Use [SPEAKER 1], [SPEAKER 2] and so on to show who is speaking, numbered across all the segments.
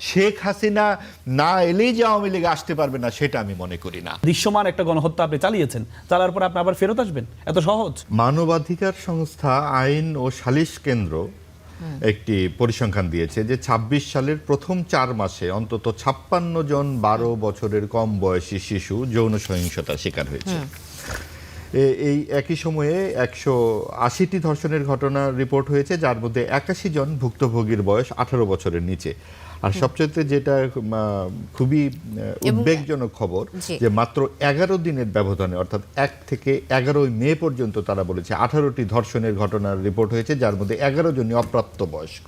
[SPEAKER 1] শেখ হাসিনা না এলেই যে আওয়ামী লীগ আসতে পারবে না সেটা আমি মনে করি না।
[SPEAKER 2] দৃশ্যমান একটা গণহত্যা আপনি চালিয়েছেন, চালার পর আপনি আবার ফেরত আসবেন, এত সহজ?
[SPEAKER 1] মানবাধিকার সংস্থা আইন ও সালিশ কেন্দ্র একটি পরিসংখ্যান দিয়েছে যে ২৬ সালের প্রথম ৪ মাসে অন্তত ৫৬ জন ১২ বছরের কম বয়সী শিশু যৌন সহিংসতার শিকার হয়েছে। এই একই সময়ে ১৮০টি ধর্ষণের ঘটনা রিপোর্ট হয়েছে, যার মধ্যে ৮১ জন ভুক্তভোগীর বয়স ১৮ বছরের নিচে। আর সবচেয়ে যেটা খুবই উদ্বেগজনক খবর যে মাত্র ১১ দিনের ব্যবধানে, অর্থাৎ ১ থেকে ১১ মে পর্যন্ত তারা বলেছে ১৮টি ধর্ষণের ঘটনার রিপোর্ট হয়েছে, যার মধ্যে ১১ জনই অপ্রাপ্তবয়স্ক।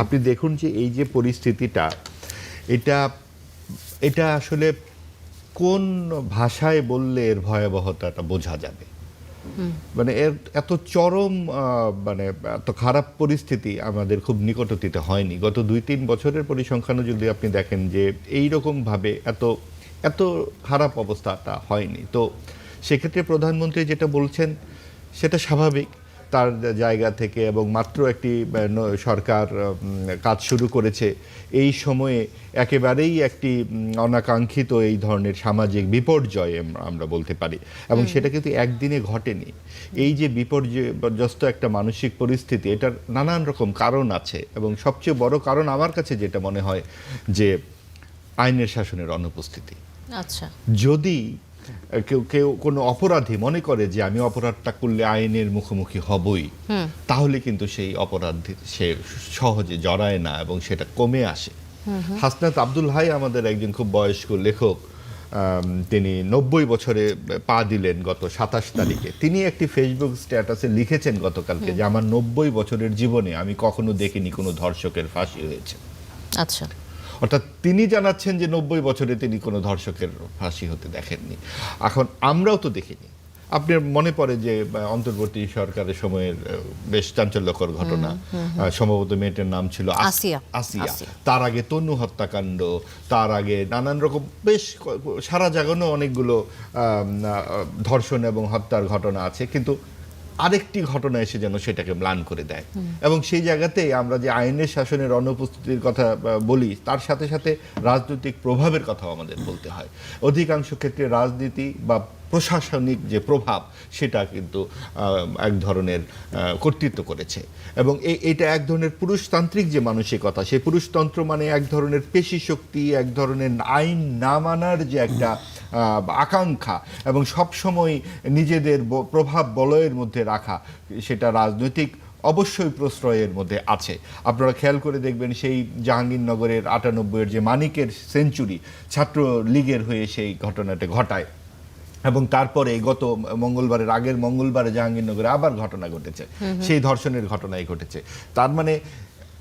[SPEAKER 1] আপনি দেখুন যে এই যে পরিস্থিতিটা, এটা আসলে কোন ভাষায় বললে এর ভয়াবহতাটা বোঝা যাবে। মানে এর এত চরম এত খারাপ পরিস্থিতি আমাদের খুব নিকটতীতে হয়নি। গত ২-৩ বছরের পরিসংখ্যানও যদি আপনি দেখেন যে এইরকম ভাবে এত খারাপ অবস্থাটা হয়নি। তো সেক্ষেত্রে প্রধানমন্ত্রী যেটা বলছেন সেটা স্বাভাবিক তার জায়গা থেকে, এবং মাত্র একটি সরকার কাজ শুরু করেছে। এই সময়ে একেবারেই একটি অনাকাঙ্ক্ষিত এই ধরনের সামাজিক বিপর্যয় আমরা বলতে পারি, এবং সেটা কিন্তু একদিনে ঘটেনি। এই যে বিপর্যস্ত একটা মানসিক পরিস্থিতি, এটার নানান রকম কারণ আছে, এবং সবচেয়ে বড় কারণ আমার কাছে যেটা মনে হয় যে আইনের শাসনের অনুপস্থিতি।
[SPEAKER 3] আচ্ছা,
[SPEAKER 1] যদি কেউ কোনো অপরাধী মনে করে যে আমি অপরাধটা করলে আইনের মুখোমুখি হবই, তাহলে কিন্তু সেই অপরাধ সে সহজে জড়ায় না এবং সেটা কমে আসে। হাসনাত আব্দুল হাই আমাদের একজন খুব বয়স্ক লেখক, তিনি ৯০ বছরে পা দিলেন গত ২৭ তারিখে। তিনি একটি ফেসবুক স্ট্যাটাসে লিখেছেন গতকালকে যে আমার ৯০ বছরের জীবনে আমি কখনো দেখিনি কোনো ধর্ষকের ফাঁসি হয়েছে।
[SPEAKER 3] আচ্ছা,
[SPEAKER 1] অর্থাৎ তিনি জানাচ্ছেন যে ৯০ বছরে তিনি কোনো ধর্ষকের ফাঁসি হতে দেখেননি। এখন আমরাও তো দেখিনি। আপনার মনে পড়ে যে অন্তর্বর্তী সরকারের সময়ের বেশ চাঞ্চল্যকর ঘটনা, সম্ভবত মেয়েটার নাম ছিল আসিয়া। তার আগে তনু হত্যাকাণ্ড, তার আগে নানান রকম বেশ সারা জাগানো অনেকগুলো ধর্ষণ এবং হত্যার ঘটনা আছে, কিন্তু আরেকটি ঘটনা এসে যেন সেটাকে ম্লান করে দেয়। এবং সেই জায়গাতেই আমরা যে আইনের শাসনের অনুপস্থিতির কথা বলি, তার সাথে সাথে রাজনৈতিক প্রভাবের কথাও আমাদের বলতে হয়। অধিকাংশ ক্ষেত্রে রাজনীতি বা প্রশাসনিক যে প্রভাব, সেটা কিন্তু এক ধরনের কর্তৃত্ব করেছে, এবং এইটা এক ধরনের পুরুষতান্ত্রিক যে মানসিকতা, সেই পুরুষতন্ত্র মানে এক ধরনের পেশি শক্তি, এক ধরনের আইন না মানার যে একটা আকাঙ্ক্ষা, এবং সবসময় নিজেদের প্রভাব বলয়ের মধ্যে রাখা, সেটা রাজনৈতিক অবশ্যই প্রশ্রয়ের মধ্যে আছে। আপনারা খেয়াল করে দেখবেন সেই জাহাঙ্গীরনগরের ৯৮-এর যে মানিকের সেঞ্চুরি, ছাত্র লীগের হয়ে সেই ঘটনাটা ঘটায়, এবং তারপরে গত মঙ্গলবারের আগের মঙ্গলবারে জাহাঙ্গীরনগরে আবার ঘটনা ঘটেছে, সেই ধর্ষণের ঘটনাই ঘটেছে। তার মানে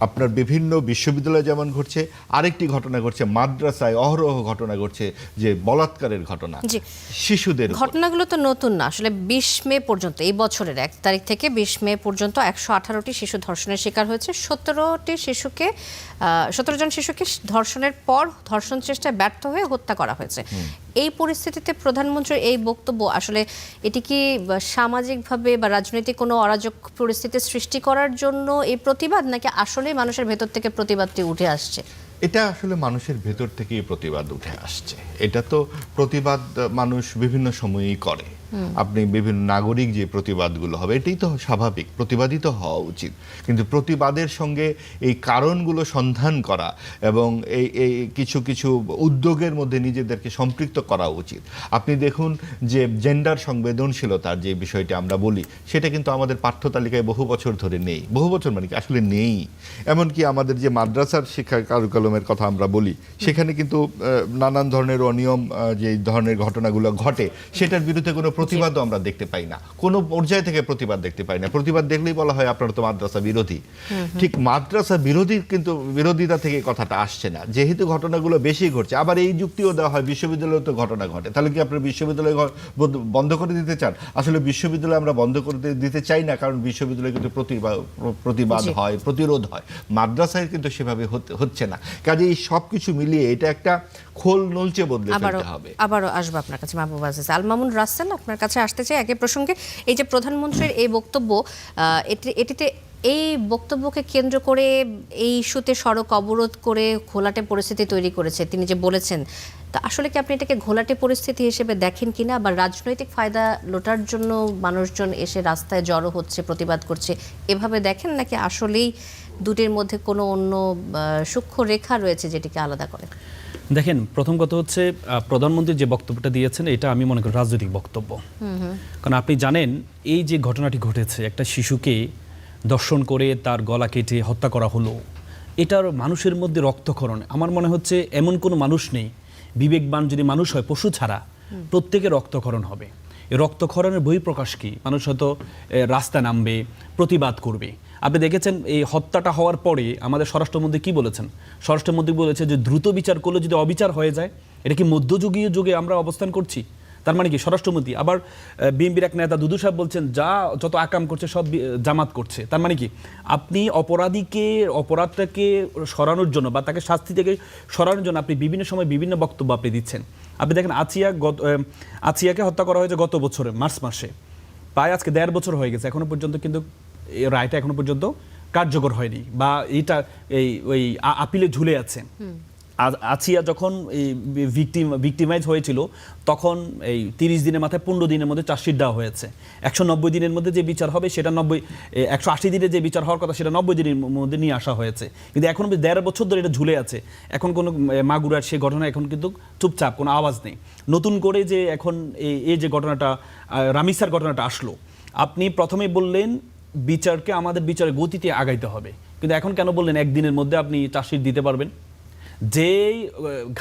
[SPEAKER 1] আপনার বিভিন্ন বিশ্ববিদ্যালয়ে যেমন ঘটছে, আরেকটি ঘটনা ঘটছে মাদ্রাসায়, অহরহ ঘটনা ঘটছে যে বলাৎকারের ঘটনা শিশুদের।
[SPEAKER 3] ঘটনাগুলো তো নতুন না, আসলে ২০ মে পর্যন্ত, এই বছরের ১ তারিখ থেকে ২০ মে পর্যন্ত ১১৮টি শিশু ধর্ষণের শিকার হয়েছে। ১৭ জন শিশুকে ধর্ষণের পর ধর্ষণ চেষ্টায় ব্যর্থ হয়ে হত্যা করা হয়েছে। এই পরিস্থিতিতে প্রধানমন্ত্রীর এই বক্তব্য, আসলে এটি কি সামাজিকভাবে বা রাজনৈতিক কোনো অরাজক পরিস্থিতি সৃষ্টি করার জন্য এই প্রতিবাদ, নাকি আসলে মানুষের ভেতর থেকে প্রতিবাদটি উঠে আসছে?
[SPEAKER 1] এটা আসলে মানুষের ভেতর থেকেই প্রতিবাদ উঠে আসছে। এটা তো প্রতিবাদ মানুষ বিভিন্ন সময়েই করে। আপনি বিভিন্ন নাগরিক যে প্রতিবাদগুলো হবে, এটাই তো স্বাভাবিক, প্রতিবাদই তো হওয়া উচিত। কিন্তু প্রতিবাদের সঙ্গে এই কারণগুলো সন্ধান করা এবং এই কিছু কিছু উদ্যোগের মধ্যে নিজেদেরকে সম্পৃক্ত করা উচিত। আপনি দেখুন যে জেন্ডার সংবেদনশীলতার যে বিষয়টি আমরা বলি, সেটা কিন্তু আমাদের পাঠ্য তালিকায় বহু বছর ধরে নেই। বহু বছর মানে কি, আসলে নেই। এমনকি আমাদের যে মাদ্রাসার শিক্ষা কারিকুলামের কথা আমরা বলি, সেখানে কিন্তু নানান ধরনের অনিয়ম, যে ধরনের ঘটনাগুলো ঘটে, সেটার বিরুদ্ধে কোনো প্রতিবাদও আমরা দেখতে পাই না, কোনো পর্যায় থেকে প্রতিবাদ দেখতে পাই না। প্রতিবাদ দেখলেই বলা হয় আপনারা তো মাদ্রাসা বিরোধী। ঠিক মাদ্রাসা বিরোধী, কিন্তু বিরোধিতা থেকে কথাটা আসছে না, যেহেতু ঘটনাগুলো বেশি ঘটছে। আবার এই যুক্তিও দেওয়া হয় বিশ্ববিদ্যালয়ে তো ঘটনা ঘটে, তাহলে কি আপনারা বিশ্ববিদ্যালয় বন্ধ করে দিতে চান? আসলে বিশ্ববিদ্যালয় আমরা বন্ধ করে দিতে চাই না, কারণ বিশ্ববিদ্যালয়ে কিন্তু প্রতিবাদ হয়, প্রতিরোধ হয়। মাদ্রাসায় কিন্তু সেভাবে হচ্ছে না। কাজে এই সবকিছু মিলিয়ে এটা একটা খোল নলচে বদলে ফেলতে হবে।
[SPEAKER 3] আবারও আসবো আপনার কাছে মাহবুব আজিজ। আল মামুন রাসেল, আপনার কাছে আসতে চাই একই প্রসঙ্গে। এই যে প্রধানমন্ত্রীর এই বক্তব্য, এটিতে এই বক্তব্যকে কেন্দ্র করে এই ইস্যুতে সড়ক অবরোধ করে ঘোলাটে পরিস্থিতি তৈরি করেছে তিনি যে বলেছেন, তা আসলে কি আপনি এটাকে ঘোলাটে পরিস্থিতি হিসেবে দেখেন কিনা, বা রাজনৈতিক ফায়দা লোটার জন্য মানুষজন এসে রাস্তায় জড়ো হচ্ছে, প্রতিবাদ করছে, এভাবে দেখেন, নাকি আসলেই দুটির মধ্যে কোনো অন্য সূক্ষ্ম রেখা রয়েছে যেটিকে আলাদা করে?
[SPEAKER 2] দেখেন, প্রথম কথা হচ্ছে প্রধানমন্ত্রী যে বক্তব্যটা দিয়েছেন এটা আমি মনে করি রাজনৈতিক বক্তব্য। কারণ আপনি জানেন এই যে ঘটনাটি ঘটেছে, একটা শিশুকে দর্শন করে তার গলা কেটে হত্যা করা হলো, এটার মানুষের মধ্যে রক্তক্ষরণ, আমার মনে হচ্ছে এমন কোনো মানুষ নেই, বিবেকবান যদি মানুষ হয় পশু ছাড়া প্রত্যেকে রক্তক্ষরণ হবে। এই রক্তক্ষরণের বহিঃপ্রকাশ কি? মানুষ হয়তো রাস্তায় নামবে, প্রতিবাদ করবে। আপনি দেখেছেন এই হত্যাটা হওয়ার পরে আমাদের স্বরাষ্ট্রমন্ত্রী কি বলেছেন? স্বরাষ্ট্রমন্ত্রী বলেছে যে দ্রুত বিচার করলে যদি অবিচার হয়ে যায়, এটা কি মধ্যযুগীয় যুগে আমরা অবস্থান করছি? তার মানে কি স্বরাষ্ট্রমন্ত্রী আবার বিএনপির এক নেতা দুদু সাহেব বলছেন যত আকাম করছে সব জামাত করছে। তার মানে কি আপনি অপরাধটাকে সরানোর জন্য বা তাকে শাস্তি থেকে সরানোর জন্য আপনি বিভিন্ন সময় বিভিন্ন বক্তব্য আপনি দিচ্ছেন। আপনি দেখেন আছিয়াকে হত্যা করা হয়েছে গত বছরে মার্চ মাসে, প্রায় আজকে 1.5 বছর হয়ে গেছে, এখনো পর্যন্ত কিন্তু এই রায়টা এখনো পর্যন্ত কার্যকর হয়নি, বা এটা ওই আপিলে ঝুলে আছে। আছিয়া যখন এই ভিকটিমাইজ হয়েছিল তখন এই 30 দিনের মাথায় 15 দিনের মধ্যে চার্জশিট দেওয়া হয়েছে। 190 দিনের মধ্যে যে বিচার হবে সেটা 180 দিনে যে বিচার হওয়ার কথা সেটা 90 দিনের মধ্যে নিয়ে আসা হয়েছে, কিন্তু এখন 1.5 বছর ধরে এটা ঝুলে আছে। এখন কোনো মাগুরার সে ঘটনা এখন কিন্তু চুপচাপ, কোনো আওয়াজ নেই। নতুন করে যে এখন এই যে ঘটনাটা রামিসার ঘটনাটা আসলো, আপনি প্রথমে বললেন বিচারকে আমাদের বিচারের গতিতে আগাইতে হবে, কিন্তু এখন কেন বললেন একদিনের মধ্যে আপনি চার্জশিট দিতে পারবেন? যে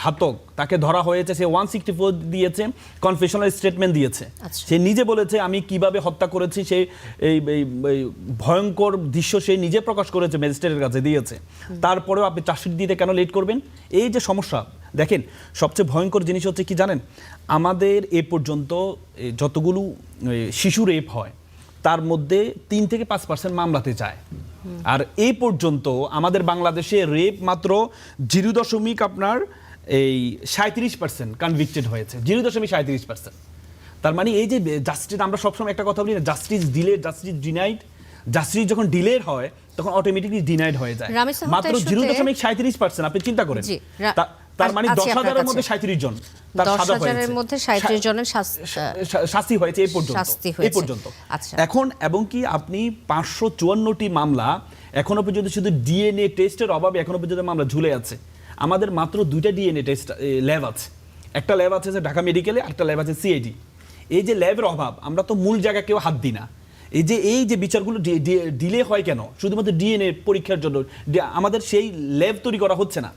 [SPEAKER 2] ঘাতক তাকে ধরা হয়েছে সে 164 দিয়েছে, কনফেশনাল স্টেটমেন্ট দিয়েছে। সে নিজে বলেছে আমি কিভাবে হত্যা করেছি, সে এই ভয়ঙ্কর দৃশ্য সে নিজে প্রকাশ করেছে, ম্যাজিস্ট্রেটের কাছে দিয়েছে। তারপরেও আপনি চার্জশিট দিতে কেন লেট করবেন? এই যে সমস্যা, দেখেন সবচেয়ে ভয়ঙ্কর জিনিস হচ্ছে কি জানেন, আমাদের এ পর্যন্ত যতগুলো শিশু রেপ হয় তার মধ্যে 3 থেকে 5% মামলাতে যায়। আর এই পর্যন্ত আমাদের বাংলাদেশে রেপ মাত্র 0.37% কনভিক্টেড হয়েছে, 0.37%। তার মানে এই যে জাস্টিস, আমরা সবসময় একটা কথা বলি না, justice delay, justice denied. Justice যখন ডিলেড হয় তখন অটোমেটিকলি ডিনাইড হয়ে যায়। মাত্র 0.37%, আপনি চিন্তা করেন। তার মানে 10,000-এর মধ্যে 37 জন তার সাজা হয়েছে,
[SPEAKER 3] 10,000-এর মধ্যে 37 জনের
[SPEAKER 2] শাস্তি হয়েছে এই পর্যন্ত। এখন এবং কি আপনি 554টি মামলা এখনো পর্যন্ত শুধু ডিএনএ টেস্টের অভাবে এখনো পর্যন্ত মামলা ঝুলে আছে। আমাদের মাত্র 2টা ডিএনএ টেস্ট ল্যাব আছে, একটা ল্যাব আছে ঢাকা মেডিকেলে, একটা ল্যাব আছে সিআইডি। এই যে ল্যাবের অভাব, আমরা তো মূল জায়গায় কেউ হাত দিই না। এই যে বিচারগুলো ডিলে হয় কেন? শুধুমাত্র ডিএনএ পরীক্ষার জন্য আমাদের সেই ল্যাব তৈরি করা হচ্ছে না।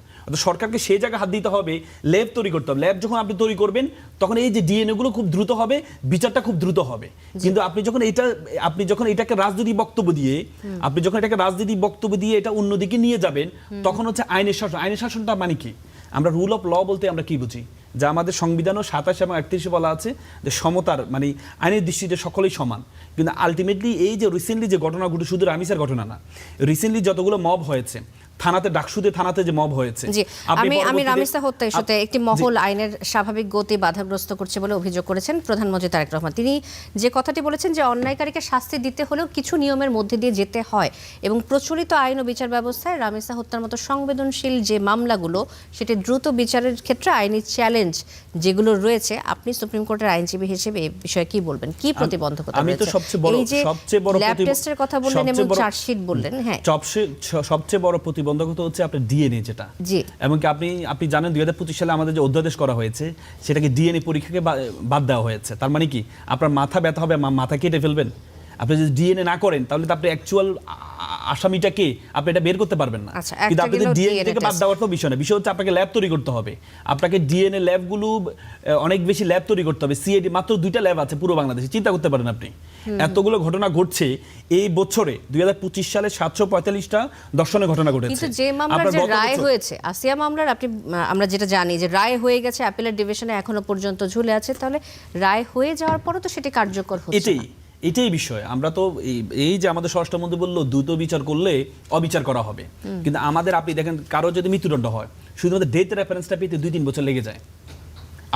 [SPEAKER 2] সরকারকে সেই জায়গায় হাত দিতে হবে, ল্যাব তৈরি করতে হবে। ল্যাব যখন আপনি তৈরি করবেন তখন এই যে ডিএনএ গুলো খুব দ্রুত হবে, বিচারটা খুব দ্রুত হবে। কিন্তু আপনি যখন এটাকে রাজনৈতিক বক্তব্য দিয়ে এটা অন্যদিকে নিয়ে যাবেন, তখন হচ্ছে আইনের শাসন। আইনের শাসনটা মানে কি? আমরা রুল অফ ল বলতে আমরা কি বুঝি? যা আমাদের সংবিধানও 27 এবং 38 বলা আছে যে সমতার, মানে আইনের দৃষ্টিতে সকলেই সমান। কিন্তু আলটিমেটলি এই যে রিসেন্টলি যে ঘটনাগুলো, শুধু রামিসার ঘটনা না, রিসেন্টলি যতগুলো মব হয়েছে থানাতে, ডাকসুতে থানাতে যে মব হয়েছে,
[SPEAKER 3] আমি রামিসা হত্যা ইস্যুতে একটি মহল আইনের স্বাভাবিক গতি বাধাগ্রস্ত করছে বলে অভিযোগ করেছেন প্রধানমন্ত্রী তারেক রহমান। তিনি যে কথাটি বলেছেন যে অন্যায়কারীকে শাস্তি দিতে হলেও কিছু নিয়মের মধ্যে দিয়ে যেতে হয়, এবং প্রচলিত আইন ও বিচার ব্যবস্থায় রামিসা হত্যার মতো সংবেদনশীল যে মামলাগুলো, সেটি দ্রুত বিচারের ক্ষেত্রে আইনি চ্যালেঞ্জ যেগুলো রয়েছে, আপনি সুপ্রিম কোর্টের আইনজীবী হিসেবে এই বিষয়ে কি বলবেন? কি প্রতিবন্ধকতা রয়েছে?
[SPEAKER 2] আমি তো সবচেয়ে বড়
[SPEAKER 3] ল্যাব টেস্টের কথা বললেন এবং চার্জশিট বললেন। হ্যাঁ,
[SPEAKER 2] সবচেয়ে বড় প্রতিবন্ধকতা হচ্ছে আপনার ডিএনএ, যেটা এমনকি আপনি জানেন 2025 সালে আমাদের যে অধ্যাদেশ করা হয়েছে সেটাকে ডিএনএ পরীক্ষাকে বাদ দেওয়া হয়েছে। তার মানে কি আপনার মাথা ব্যথা হবে, মাথা কেটে ফেলবেন, আপনি যদি ডিএনএ না করেন তাহলে তো আপনি অ্যাকচুয়াল আসামিটাকে আপনি এটা বের করতে পারবেন না। কিন্তু আপনি ডিএনএ থেকে বাদ দেওয়ার তো বিষয় না, বিষয় হচ্ছে আপনাকে ল্যাব তৈরি করতে হবে। আপনাকে ডিএনএ ল্যাবগুলো অনেক বেশি ল্যাব তৈরি করতে হবে। সিআইডি মাত্র 2টা ল্যাব আছে পুরো বাংলাদেশে, চিন্তা করতে পারেন আপনি। এতগুলো ঘটনা ঘটছে এই বছরে, 2025 সালে 745টা ধর্ষণের ঘটনা ঘটেছে।
[SPEAKER 3] কিন্তু যে মামলার যে রায় হয়েছে, আসিয়া মামলার, আমরা যেটা জানি যে রায় হয়ে গেছে, অ্যাপিলেট ডিভিশনে এখনো পর্যন্ত ঝুলে আছে, তাহলে রায় হয়ে যাওয়ার পরও তো সেটি কার্যকর হচ্ছে না।
[SPEAKER 2] এটাই বিষয়। আমরা তো এই যে আমাদের স্বরাষ্ট্রমন্ত্রী বললো দ্রুত বিচার করলে অবিচার করা হবে, কিন্তু আমাদের আপনি দেখেন কারো যদি মৃত্যুদণ্ড হয় শুধুমাত্র ডেথ রেফারেন্সটা পেতে 2-3 বছর লেগে যায়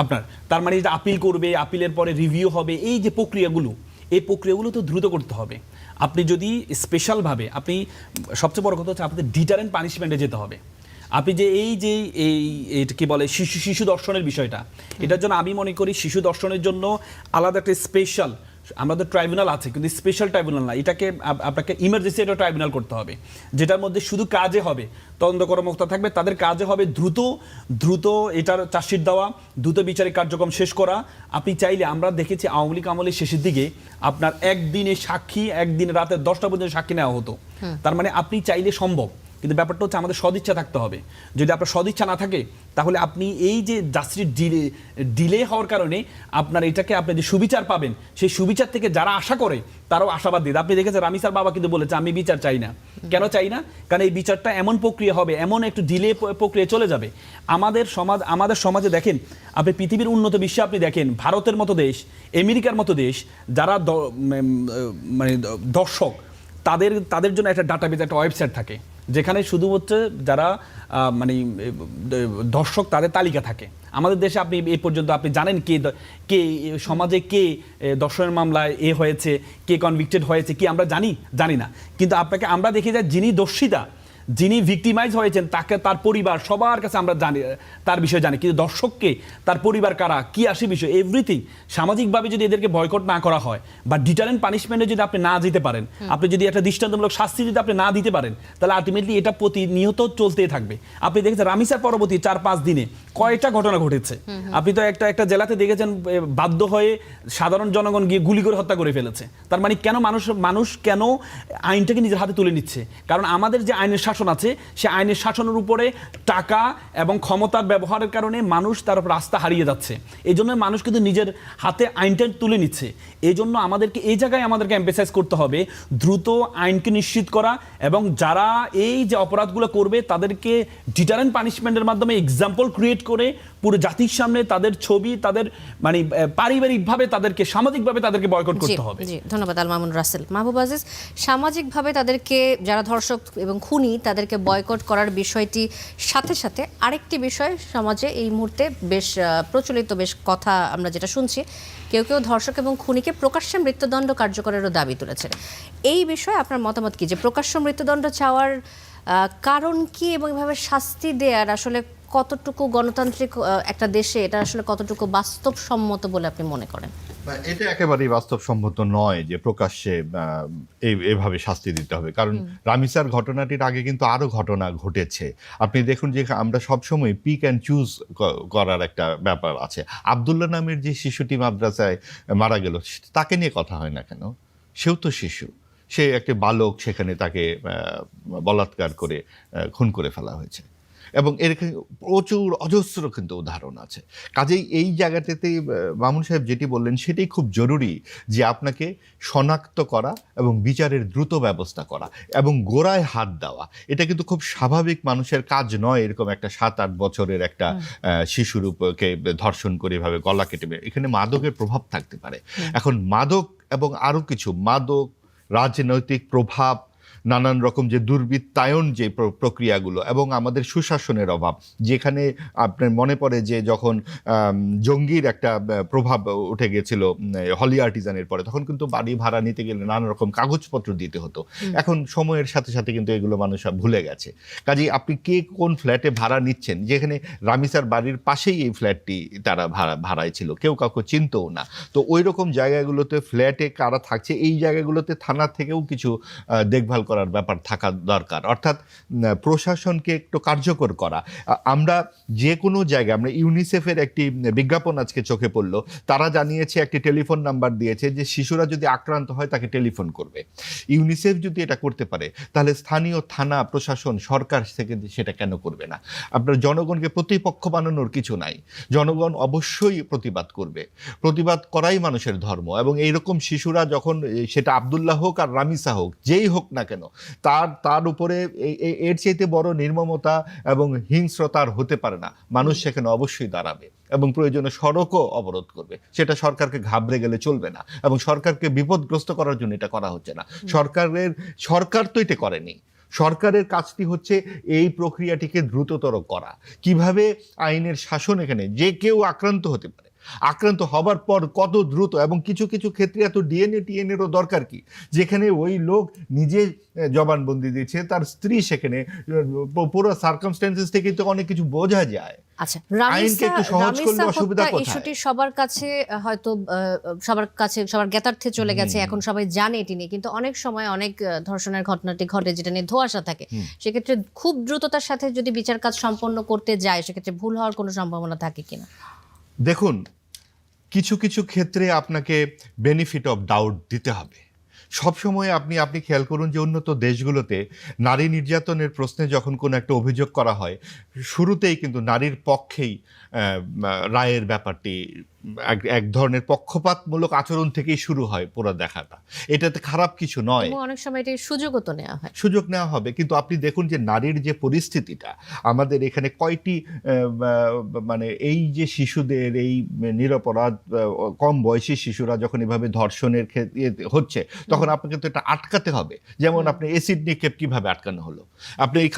[SPEAKER 2] আপনার। তার মানে এটা আপিল করবে, আপিলের পরে রিভিউ হবে, এই যে প্রক্রিয়াগুলো, এই প্রক্রিয়াগুলো তো দ্রুত করতে হবে। আপনি যদি স্পেশালভাবে, আপনি সবচেয়ে বড় কথা হচ্ছে আপনাদের ডিটারেন্ট পানিশমেন্টে যেতে হবে। আপনি যে এটা কি বলে শিশু দর্শনের বিষয়টা, এটার জন্য আমি মনে করি শিশু দর্শনের জন্য আলাদা একটা স্পেশাল আমাদের ট্রাইব্যুনাল আছে, কিন্তু স্পেশাল ট্রাইব্যুনাল না, এটাকে আপনাকে ইমার্জেন্সি একটা ট্রাইব্যুনাল করতে হবে, যেটার মধ্যে শুধু কাজে হবে তদন্ত কর্মকর্তা থাকবে, তাদের কাজে হবে দ্রুত এটার চার্জশিট দেওয়া, দ্রুত বিচারিক কার্যক্রম শেষ করা। আপনি চাইলে আমরা দেখেছি আওয়ামী লীগ আমলের শেষের দিকে আপনার একদিনে সাক্ষী, একদিন রাতে 10টা পর্যন্ত সাক্ষী নেওয়া হতো। তার মানে আপনি চাইলে সম্ভব, কিন্তু ব্যাপারটা হচ্ছে আমাদের সদিচ্ছা থাকতে হবে। যদি আপনার সদিচ্ছা না থাকে তাহলে আপনি এই যে জাস্টিস ডিলে হওয়ার কারণে আপনার এটাকে আপনি যে সুবিচার পাবেন, সেই সুবিচার থেকে যারা আশা করে তারাও আশাবাদ দিন। আপনি দেখেছেন রামিসার বাবা কিন্তু বলেছে আমি বিচার চাই না। কেন চাই না? কারণ এই বিচারটা এমন প্রক্রিয়া হবে, এমন একটু ডিলে প্রক্রিয়া চলে যাবে। আমাদের সমাজে দেখেন, আপনি পৃথিবীর উন্নত বিশ্বে আপনি দেখেন ভারতের মতো দেশ, আমেরিকার মতো দেশ, যারা মানে দর্শক, তাদের জন্য একটা ডাটাবেজ, একটা ওয়েবসাইট থাকে যেখানে শুধু হচ্ছে যারা মানে দর্শক তাদের তালিকা থাকে। আমাদের দেশে আপনি এই পর্যন্ত আপনি জানেন কে সমাজে কে দর্শনের মামলায় হয়েছে, কে কনভিক্টেড হয়েছে, কি আমরা জানি না। কিন্তু আপনাকে আমরা দেখি যে যিনি দোষিতা, যিনি ভিক্টিমাইজ হয়েছেন তাকে, তার পরিবার, সবার কাছে আমরা জানি, তার বিষয়ে জানি, কিন্তু দর্শককে, তার পরিবার কারা, কি আসে বিষয়, এভরিথিং সামাজিকভাবে যদি এদেরকে বয়কট না করা হয় বা ডিটারেন্ট পানিশমেন্টে যদি আপনি না যেতে পারেন, আপনি যদি একটা দৃষ্টান্তমূলক শাস্তি যদি আপনি না দিতে পারেন, তাহলে আলটিমেটলি এটা প্রতিনিয়ত চলতেই থাকবে। আপনি দেখেছেন রামিসার পরবর্তী 4-5 দিনে কয়টা ঘটনা ঘটেছে। আপনি তো একটা জেলাতে দেখেছেন বাধ্য হয়ে সাধারণ জনগণ গিয়ে গুলি করে হত্যা করে ফেলেছে। তার মানে কেন মানুষ কেন আইনটাকে নিজের হাতে তুলে নিচ্ছে? কারণ আমাদের যে আইনের শাসন আছে, সে আইনের শাসনের উপরে টাকা এবং ক্ষমতার ব্যবহারের কারণে মানুষ তার রাস্তা হারিয়ে যাচ্ছে। এই জন্য মানুষ কিন্তু নিজের হাতে আইনটা তুলে নিচ্ছে। এই জন্য আমাদেরকে এই জায়গায় আমাদেরকে এমফেসাইজ করতে হবে দ্রুত আইনকে নিশ্চিত করা, এবং যারা এই যে অপরাধগুলো করবে তাদেরকে ডিটারেন্ট পানিশমেন্টের মাধ্যমে এক্সাম্পল ক্রিয়েট করে পুরো জাতির সামনে তাদের ছবি, তাদের মানে পারিবারিকভাবে তাদেরকে, সামাজিকভাবে তাদেরকে বয়কট করতে হবে।
[SPEAKER 3] জি, ধন্যবাদ আল মামুন রাসেল। মাহবুব আজিজ, সামাজিকভাবে তাদেরকে, যারা ধর্ষক এবং খুনি, তাদেরকে বয়কট করার বিষয়টি সাথে সাথে আরেকটি বিষয় সমাজে এই মুহূর্তে বেশ প্রচলিত, বেশ কথা আমরা যেটা শুনছি, কেউ ধর্ষক এবং খুনিকে প্রকাশ্যে মৃত্যুদণ্ড কার্যকরেরও দাবি তুলেছেন। এই বিষয়ে আপনার মতামত কি, যে প্রকাশ্য মৃত্যুদণ্ড চাওয়ার কারণ কি এবং এভাবে শাস্তি দেওয়ার আসলে কতটুকু গণতান্ত্রিক একটা দেশে এটা আসলে কতটুকু বাস্তবসম্মত বলে আপনি মনে করেন?
[SPEAKER 1] এটা একেবারেই বাস্তবসম্মত নয় যে প্রকাশ্যে এভাবে শাস্তি দিতে হবে। কারণ রামিসার ঘটনাটির আগে কিন্তু আরো ঘটনা ঘটেছে। আপনি দেখুন যে আমরা সবসময় পিক অ্যান্ড চুজ করার একটা ব্যাপার আছে। আব্দুল্লাহ নামের যে শিশুটি মাদ্রাসায় মারা গেল, তাকে নিয়ে কথা হয় না কেন? সেও তো শিশু, সে একটা বালক, সেখানে তাকে বলাৎকার করে খুন করে ফেলা হয়েছে। এবং এর প্রচুর অজস্র কিন্তু উদাহরণ আছে। কাজেই এই জায়গাটাতেই মামুন সাহেব যেটি বললেন সেটাই খুব জরুরি, যে আপনাকে শনাক্ত করা এবং বিচারের দ্রুত ব্যবস্থা করা এবং গোড়ায় হাত দেওয়া। এটা কিন্তু খুব স্বাভাবিক মানুষের কাজ নয়। এরকম একটা 7-8 বছরের একটা শিশুরূপকে ধর্ষণ করে এভাবে গলা কেটে, এখানে মাদকের প্রভাব থাকতে পারে। এখন মাদক এবং আরও কিছু, মাদক, রাজনৈতিক প্রভাব, নানান রকম যে দুর্বৃত্তায়ন যে প্রক্রিয়াগুলো, এবং আমাদের সুশাসনের অভাব, যেখানে আপনার মনে পড়ে যে যখন জঙ্গির একটা প্রভাব উঠে গেছিল হলি আর্টিজানের পরে, তখন কিন্তু বাড়ি ভাড়া নিতে গেলে নানা রকম কাগজপত্র দিতে হতো। এখন সময়ের সাথে সাথে কিন্তু এগুলো মানুষ ভুলে গেছে। কাজেই আপনি কে কোন ফ্ল্যাটে ভাড়া নিচ্ছেন, যেখানে রামিসার বাড়ির পাশেই এই ফ্ল্যাটটি তারা ভাড়ায় ছিল, কেউ কাউকে চিনতও না। তো ওই রকম জায়গাগুলোতে ফ্ল্যাটে কারা থাকছে, এই জায়গাগুলোতে থানা থেকেও কিছু দেখভাল করার ব্যাপার থাকা দরকার। অর্থাৎ প্রশাসনকে একটু কার্যকর করা। আমরা যে কোনো জায়গায়, আমরা ইউনিসেফের একটি বিজ্ঞাপন আজকে চোখে পড়লো, তারা জানিয়েছে, একটি টেলিফোন নাম্বার দিয়েছে যে শিশুরা যদি আক্রান্ত হয় তাকে টেলিফোন করবে। ইউনিসেফ যদি এটা করতে পারে, তাহলে স্থানীয় থানা, প্রশাসন, সরকার থেকে সেটা কেন করবে না? আপনার জনগণকে প্রতিপক্ষ বানানোর কিছু নাই। জনগণ অবশ্যই প্রতিবাদ করবে, প্রতিবাদ করাই মানুষের ধর্ম। এবং এইরকম শিশুরা যখন, সেটা আব্দুল্লাহ হোক আর রামিসা হোক, যেই হোক না কেন, তার উপরে এর চাইতে বড় নির্মমতা এবং হিংস্রতার হতে পারে না। মানুষ সেখানে অবশ্যই দাঁড়াবে এবং প্রয়োজনে সড়কও অবরোধ করবে। সেটা সরকারকে ঘাবড়ে গেলে চলবে না, এবং সরকারকে বিপদগ্রস্ত করার জন্য এটা করা হচ্ছে না। সরকার তো এটা করেনি। সরকারের কাজটি হচ্ছে এই প্রক্রিয়াটিকে দ্রুততর করা। কিভাবে আইনের শাসন, এখানে যে কেউ আক্রান্ত হতে পারে, আক্রান্ত হবার পর কত দ্রুত, এবং কিছু কিছু ক্ষেত্রে এত টিএনএরও দরকার কি, যেখানে ওই লোক নিজে জবানবন্দি দিচ্ছে, তার স্ত্রী সেখানে, পুরো সার্কামস্ট্যান্সেস থেকে তো অনেক কিছু বোঝা যায়।
[SPEAKER 3] আচ্ছা,
[SPEAKER 1] আইনকে একটু সহজ করলে অসুবিধা কোথায়?
[SPEAKER 3] ইস্যুটি সবার কাছে হয়তো সবার জ্ঞাতার্থে চলে গেছে, এখন সবাই জানে এটি নিয়ে, কিন্তু অনেক সময় অনেক ধর্ষণের ঘটনাটি ঘটে যেটা নিয়ে ধোঁয়াশা থাকে, সেক্ষেত্রে খুব দ্রুততার সাথে যদি বিচার কাজ সম্পন্ন করতে যায়, সেক্ষেত্রে ভুল হওয়ার কোনো সম্ভাবনা থাকে কিনা?
[SPEAKER 1] দেখুন, কিছু কিছু ক্ষেত্রে আপনাকে বেনিফিট অফ ডাউট দিতে হবে। সবসময় আপনি খেয়াল করুন যে উন্নত দেশগুলোতে নারী নির্যাতনের প্রশ্নে যখন কোনো একটা অভিযোগ করা হয়, শুরুতেই কিন্তু নারীর পক্ষেই রায়ের ব্যাপারটি এক ধরনের পক্ষপাতমূলক আচরণ থেকেই শুরু হয় পুরো দেখাটা। এটাতে খারাপ কিছু নয়,
[SPEAKER 3] এবং অনেক সময় এটির সুযোগও তো নেওয়া হয়।
[SPEAKER 1] সুযোগ নেওয়া হবে, কিন্তু আপনি দেখুন যে নারীর যে পরিস্থিতিটা আমাদের এখানে কয়টি মানে এই যে শিশুদের, এই নিরপরাধ কম বয়সী শিশুরা যখন এভাবে ধর্ষণের হচ্ছে, তখন আপনাকে তো এটা আটকাতে হবে। যেমন আপনি এসিড নিক্ষেপ কিভাবে আটকানো হলো, আপনি এই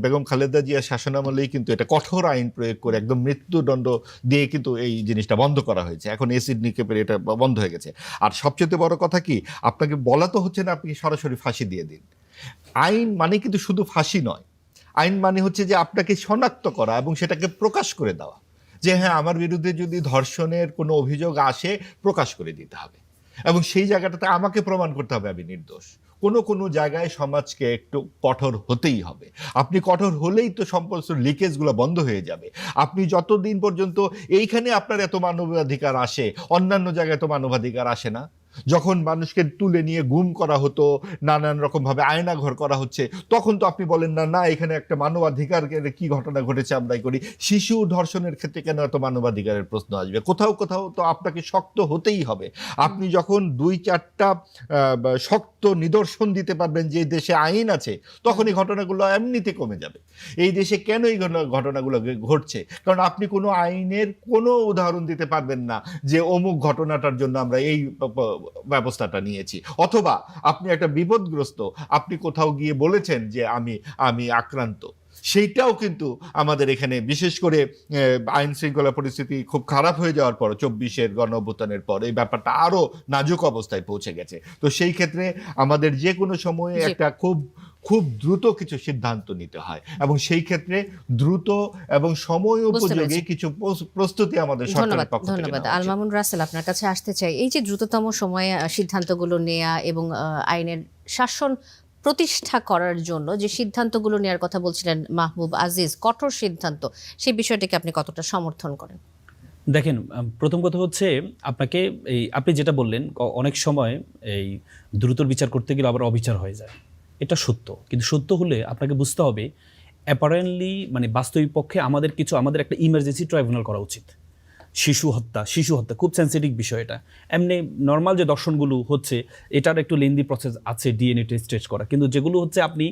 [SPEAKER 1] বেগম খালেদা জিয়া শাসনামলেই কিন্তু এটা কঠোর আইন প্রয়োগ করে একদম মৃত্যুদণ্ড দিয়ে কিন্তু এই জিনিসটা বন্ধ করা হয়েছে। এখন এসিড নিক্ষেপের এটা বন্ধ হয়ে গেছে। আর সবচেয়ে বড় কথা কি, আপনাকে বলা তো হচ্ছে না আপনি সরাসরি ফাঁসি দিয়ে দিন। আইন মানে কিন্তু শুধু ফাঁসি নয়, আইন মানে হচ্ছে যে আপনাকে শনাক্ত করা এবং সেটাকে প্রকাশ করে দেওয়া, যে হ্যাঁ, আমার বিরুদ্ধে যদি ধর্ষণের কোনো অভিযোগ আসে প্রকাশ করে দিতে হবে, এবং সেই জায়গাটাতে আমাকে প্রমাণ করতে হবে আমি নির্দোষ। কোনো জায়গায় সমাজকে একটু কঠোর হতেই হবে। আপনি কঠোর হলেই তো সমস্ত লিকেজগুলো বন্ধ হয়ে যাবে। আপনি যতদিন পর্যন্ত এইখানে আপনার এত মানবাধিকার আসে, অন্যান্য জায়গায় তো মানবাধিকার আসে না। যখন মানুষকে তুলে নিয়ে গুম করা হতো, নানান রকমভাবে আয়নাঘর করা হচ্ছে, তখন তো আপনি বলেন না না এখানে একটা মানবাধিকার কি ঘটনা ঘটেছে আমরাই করি। শিশু ধর্ষণের ক্ষেত্রে কেন এত মানবাধিকারের প্রশ্ন আসবে? কোথাও কোথাও তো আপনাকে শক্ত হতেই হবে। আপনি যখন 2-4টা শক্ত নিদর্শন দিতে পারবেন যে দেশে আইন আছে, তখন এই ঘটনাগুলো এমনিতে কমে যাবে। এই দেশে কেন এই ঘটনাগুলো ঘটছে? কারণ আপনি কোনো আইনের কোনো উদাহরণ দিতে পারবেন না যে অমুক ঘটনাটার জন্য আমরা এই ব্যবস্থাটা নিয়েছি, অথবা আপনি একটা বিপদগ্রস্ত, আপনি কোথাও গিয়ে বলেছেন যে আমি আক্রান্ত। সেইটাও কিন্তু আমাদের এখানে বিশেষ করে আইন শৃঙ্খলা পরিস্থিতি খুব খারাপ হয়ে যাওয়ার পর 24-এর গণঅভ্যুত্থানের পর এই ব্যাপারটা আরো নাজুক অবস্থায় পৌঁছে গেছে। তো সেই ক্ষেত্রে আমাদের যে কোনো সময়ে একটা খুব দ্রুত কিছু সিদ্ধান্ত নিতে হয়, এবং সেই ক্ষেত্রে দ্রুত এবং সময় উপযোগী কিছু প্রস্তুতি আমাদের সরকারের পক্ষ থেকে নেওয়া উচিত।
[SPEAKER 3] ধন্যবাদ। আল মামুন রাসেল, আপনার কাছে আসতে চাই। এই যে দ্রুততম সময়ে সিদ্ধান্তগুলো নেওয়া এবং আইনের শাসন প্রতিষ্ঠা করার জন্য যে সিদ্ধান্তগুলো নেওয়ার কথা বলছিলেন মাহবুব আজিজ, কঠোর সিদ্ধান্ত, সেই বিষয়টিকে আপনি কতটা সমর্থন করেন?
[SPEAKER 2] দেখেন, প্রথম কথা হচ্ছে আপনাকে আপনি যেটা বললেন, অনেক সময় এই দ্রুত বিচার করতে গেলে আবার অবিচার হয়ে যায়, এটা সত্য। কিন্তু সত্য হলে আপনাকে বুঝতে হবে অ্যাপারেন্টলি মানে বাস্তবিক পক্ষে আমাদের একটা ইমার্জেন্সি ট্রাইব্যুনাল করা উচিত। শিশু হত্যা খুব সেন্সিটিভ বিষয়। এটা এমনি নর্মাল যে দর্শনগুলো হচ্ছে এটার একটু লেন্দি প্রসেস আছে, ডিএনএ টেস্ট করা, কিন্তু যেগুলো হচ্ছে আপনি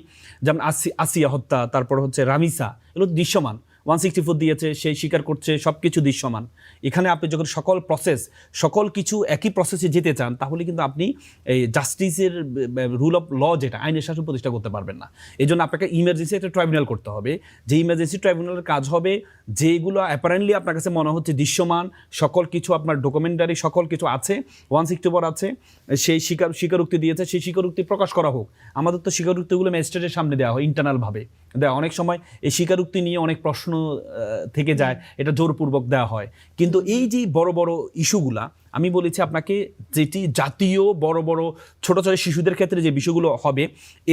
[SPEAKER 2] যেমন আসিয়া হত্যা, তারপর হচ্ছে রামিসা, এগুলো দৃশ্যমান 164 দিয়েছে, সেই স্বীকার করছে, সব কিছু দৃশ্যমান। এখানে আপনি যখন সকল কিছু একই প্রসেসে যেতে চান, তাহলে কিন্তু আপনি এই জাস্টিসের রুল অফ ল, যেটা আইনের শাসন প্রতিষ্ঠা করতে পারবেন না। এই জন্য আপনাকে ইমার্জেন্সি একটা ট্রাইব্যুনাল করতে হবে। যে ইমার্জেন্সি ট্রাইব্যুনালের কাজ হবে যেগুলো অ্যাপারেন্টলি আপনার কাছে মনে হচ্ছে দৃশ্যমান, সকল কিছু আপনার ডকুমেন্টারি সকল কিছু আছে, 164 আছে, সেই স্বীকারোক্তি দিয়েছে, সেই স্বীকারোক্তি প্রকাশ করা হোক। আমাদের তো স্বীকারোক্তিগুলো ম্যাজিস্ট্রেটের সামনে দেওয়া হয়, ইন্টারনালভাবে দেওয়া। অনেক সময় এই স্বীকারোক্তি নিয়ে অনেক প্রশ্ন থেকে যায়, এটা জোরপূর্বক দেওয়া হয়। কিন্তু এই যে বড় বড় ইস্যুগুলা আমি বলেছি আপনাকে, যেটি জাতীয় বড় বড় ছোট ছোট শিশুদের ক্ষেত্রে যে বিষয়গুলো হবে,